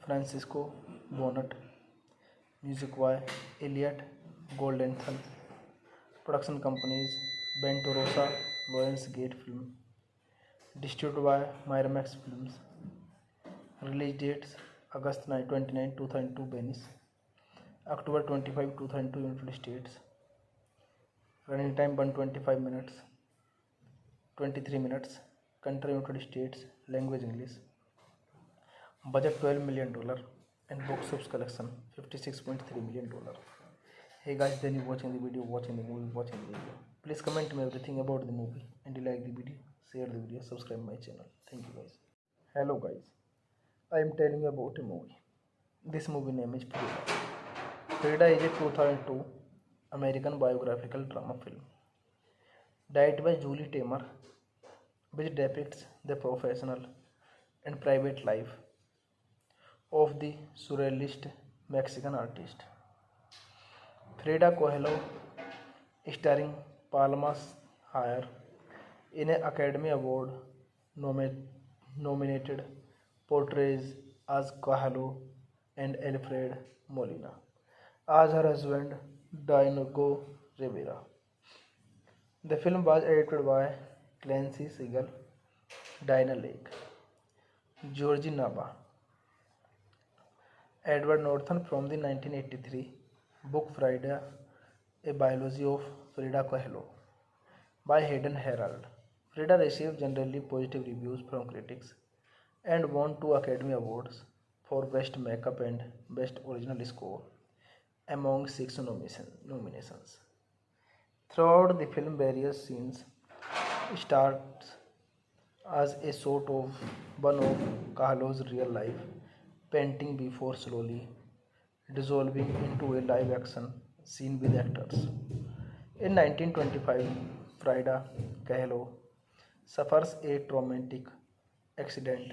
Francisco Bonnet, music by Elliot Goldenthal. Production companies Bento Rosa, Lionsgate Film. Distributed by Miramax Films. Release dates August 29, 2002 Venice, October 25, 2002 United States. Running time 125 minutes, 23 minutes. Country United States. Language English. Budget $12 million and box office collection $56.3 million. Hey guys, then you watching the video, watching the video. Please comment me everything about the movie and you like the video, share the video, subscribe my channel. Thank you guys. Hello guys, I am telling you about a movie. This movie name is Frida. Frida is a 2002 American biographical drama film directed by Julie Taymor, which depicts the professional and private life of the surrealist Mexican artist Frida Kahlo, starring Palma Hayek, in an Academy Award nominated portrays as Kahlo and Alfred Molina as her husband Diego Rivera. The film was edited by Clancy Siegel, Dinah Lake, Georgie Nava, Edward Norton from the 1983 book Frida, A Biology of Frida Kahlo by Hayden Herald. Frida received generally positive reviews from critics and won 2 Academy Awards for Best Makeup and Best Original Score among 6 nominations. Throughout the film, various scenes starts as a sort of one of Kahlo's real life painting before slowly dissolving into a live action scene with actors. In 1925, Frida Kahlo suffers a traumatic accident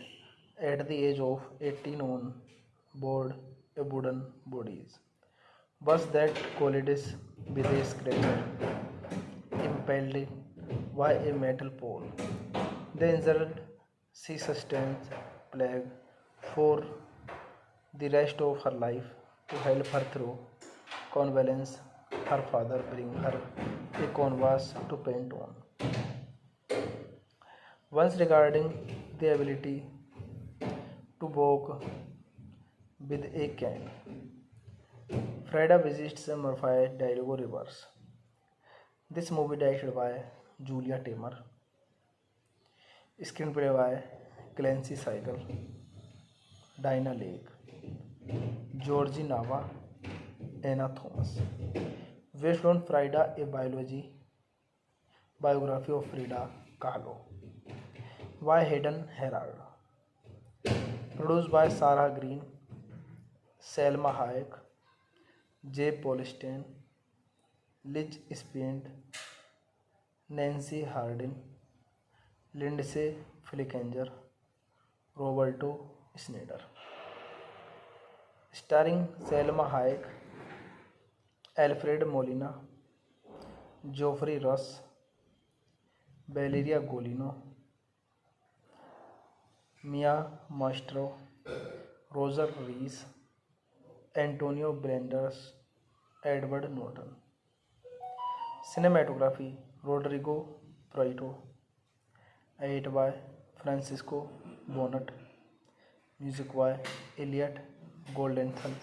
at the age of 18 on board a wooden bodies. Was that collides with a scratcher impelled by a metal pole. The injured she sustains plague for the rest of her life. To help her through convalescence, her father bring her a canvas to paint on. Once regarding the ability to walk with a cane, Frida visits Murphy Dialogo Rivers. This movie directed by Julia Taymor, screenplay by Clancy Seigel, Dinah Lake, Georgie Nava, Anna Thomas. Based on Frida, a biography of Frida Kahlo by Hayden Herald. Produced by Sarah Green, Selma Hayek, Jay Polstein, Liz Spind, Nancy Hardin, Lindsay Flickinger, Roberto Schneider. Starring Selma Hayek, Alfred Molina, Geoffrey Rush, Valeria Golino, Mia Mastro, Roger Rees, Antonio Banderas, Edward Norton. Cinematography Rodrigo Prieto. Edit by Francisco Bonnet. Music by Elliot Goldenthal.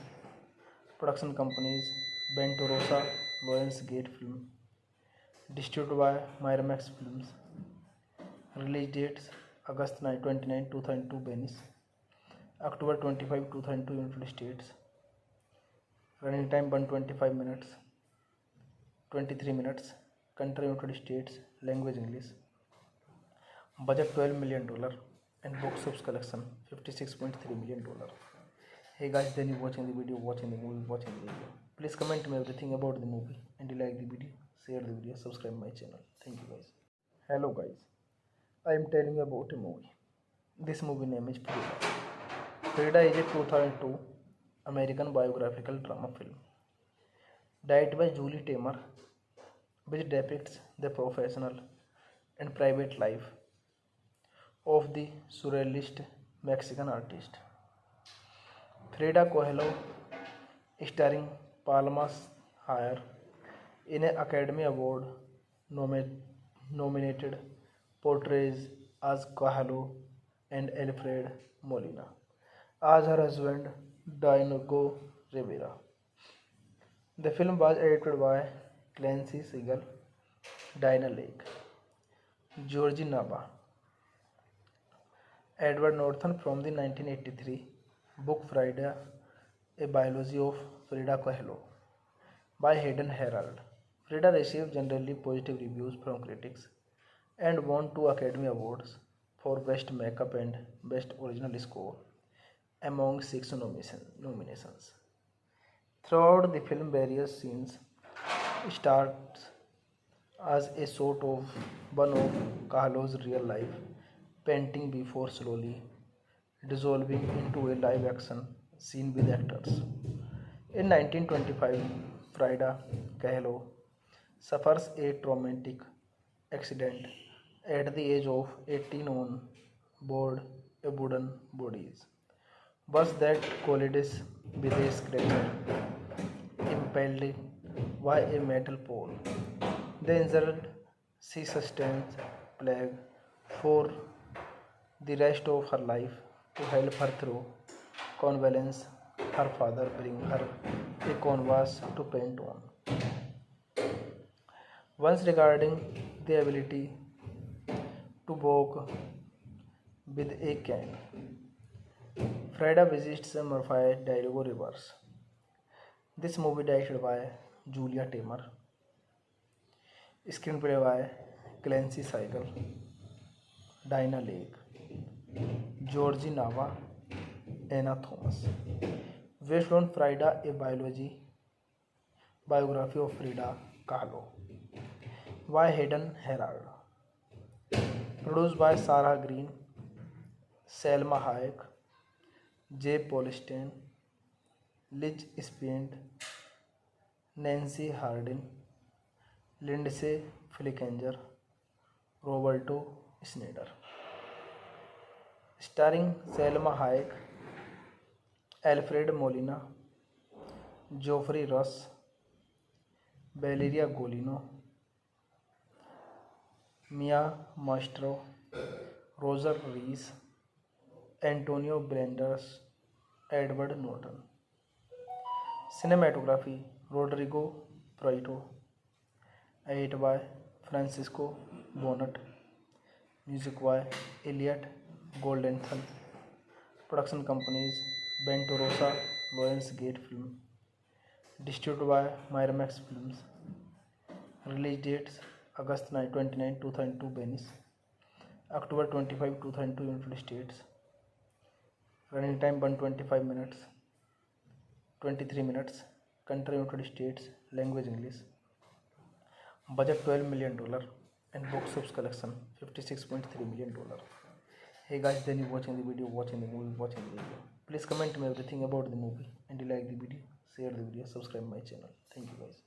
Production companies Bento Rosa, Lionsgate Film. Distributed by Miramax Films. Release dates August 29, 2002 Venice, October 25, 2002 United States. Running time 125 minutes, 23 minutes. Country United States. Language English. Budget $12 million and box office collection $56.3 million. Hey guys, then you watching the video, watching the video. Please comment me everything about the movie and you like the video, share the video, subscribe my channel. Thank you guys. Hello guys, I am telling you about a movie. This movie name is Frida. Frida is a 2002 American biographical drama film directed by Julie Taymor, which depicts the professional and private life of the surrealist Mexican artist Frida Kahlo, starring Palma Hayek in an Academy Award nominated portrays as Kahlo and Alfred Molina as her husband Diego Rivera. The film was edited by Clancy Segal, Dinah Lake, Georgie Nava, Edward Norton from the 1983 book Frida, a biology of Frida Kahlo by Hayden Herald. Frida received generally positive reviews from critics and won 2 Academy Awards for Best Makeup and Best Original Score among 6 nominations. Throughout the film, various scenes start as a sort of one of Kahlo's real life painting before slowly dissolving into a live action scene with actors. In 1925, Frida Kahlo suffers a traumatic accident at the age of 18 on board a wooden bodies. Was that collides with a scratcher impelled by a metal pole. The injured she sustains plague for the rest of her life. To help her through convalescence, her father bring her a canvas to paint on. Once regarding the ability to walk with a cane, Frida visits Murphy Dialogo Rivers. This movie directed by Julia Taymor, screenplay by Clancy Seigel, Dinah Lake, Georgie Nava, Anna Thomas. Based on Frida, a biography of Frida Kahlo by Hayden Herald. Produced by Sarah Green, Selma Hayek, J. Paul Stein, Liz Spend, Nancy Hardin, Lindsay Flickinger, Roberto Schneider. Starring Selma Hayek, Alfred Molina, Geoffrey Rush, Valeria Golino, Mia Maestro, Roger Rees, Antonio Banderas, Edward Norton. Cinematography Rodrigo Prieto. Edit by Francisco Bonnet. Music by Elliot Goldenthal. Production companies Bento Rosa, Lionsgate Film. Distributed by Miramax Films. Release dates August 29, 2002 Venice, October 25, 2002 United States. Running time 125 minutes, 23 minutes. Country United States. Language English. Budget $12 million and box office collection $56.3 million. Hey guys, then you watching the video, watching the movie, watching the video. Please comment me everything about the movie and you like the video, share the video, subscribe my channel. Thank you guys.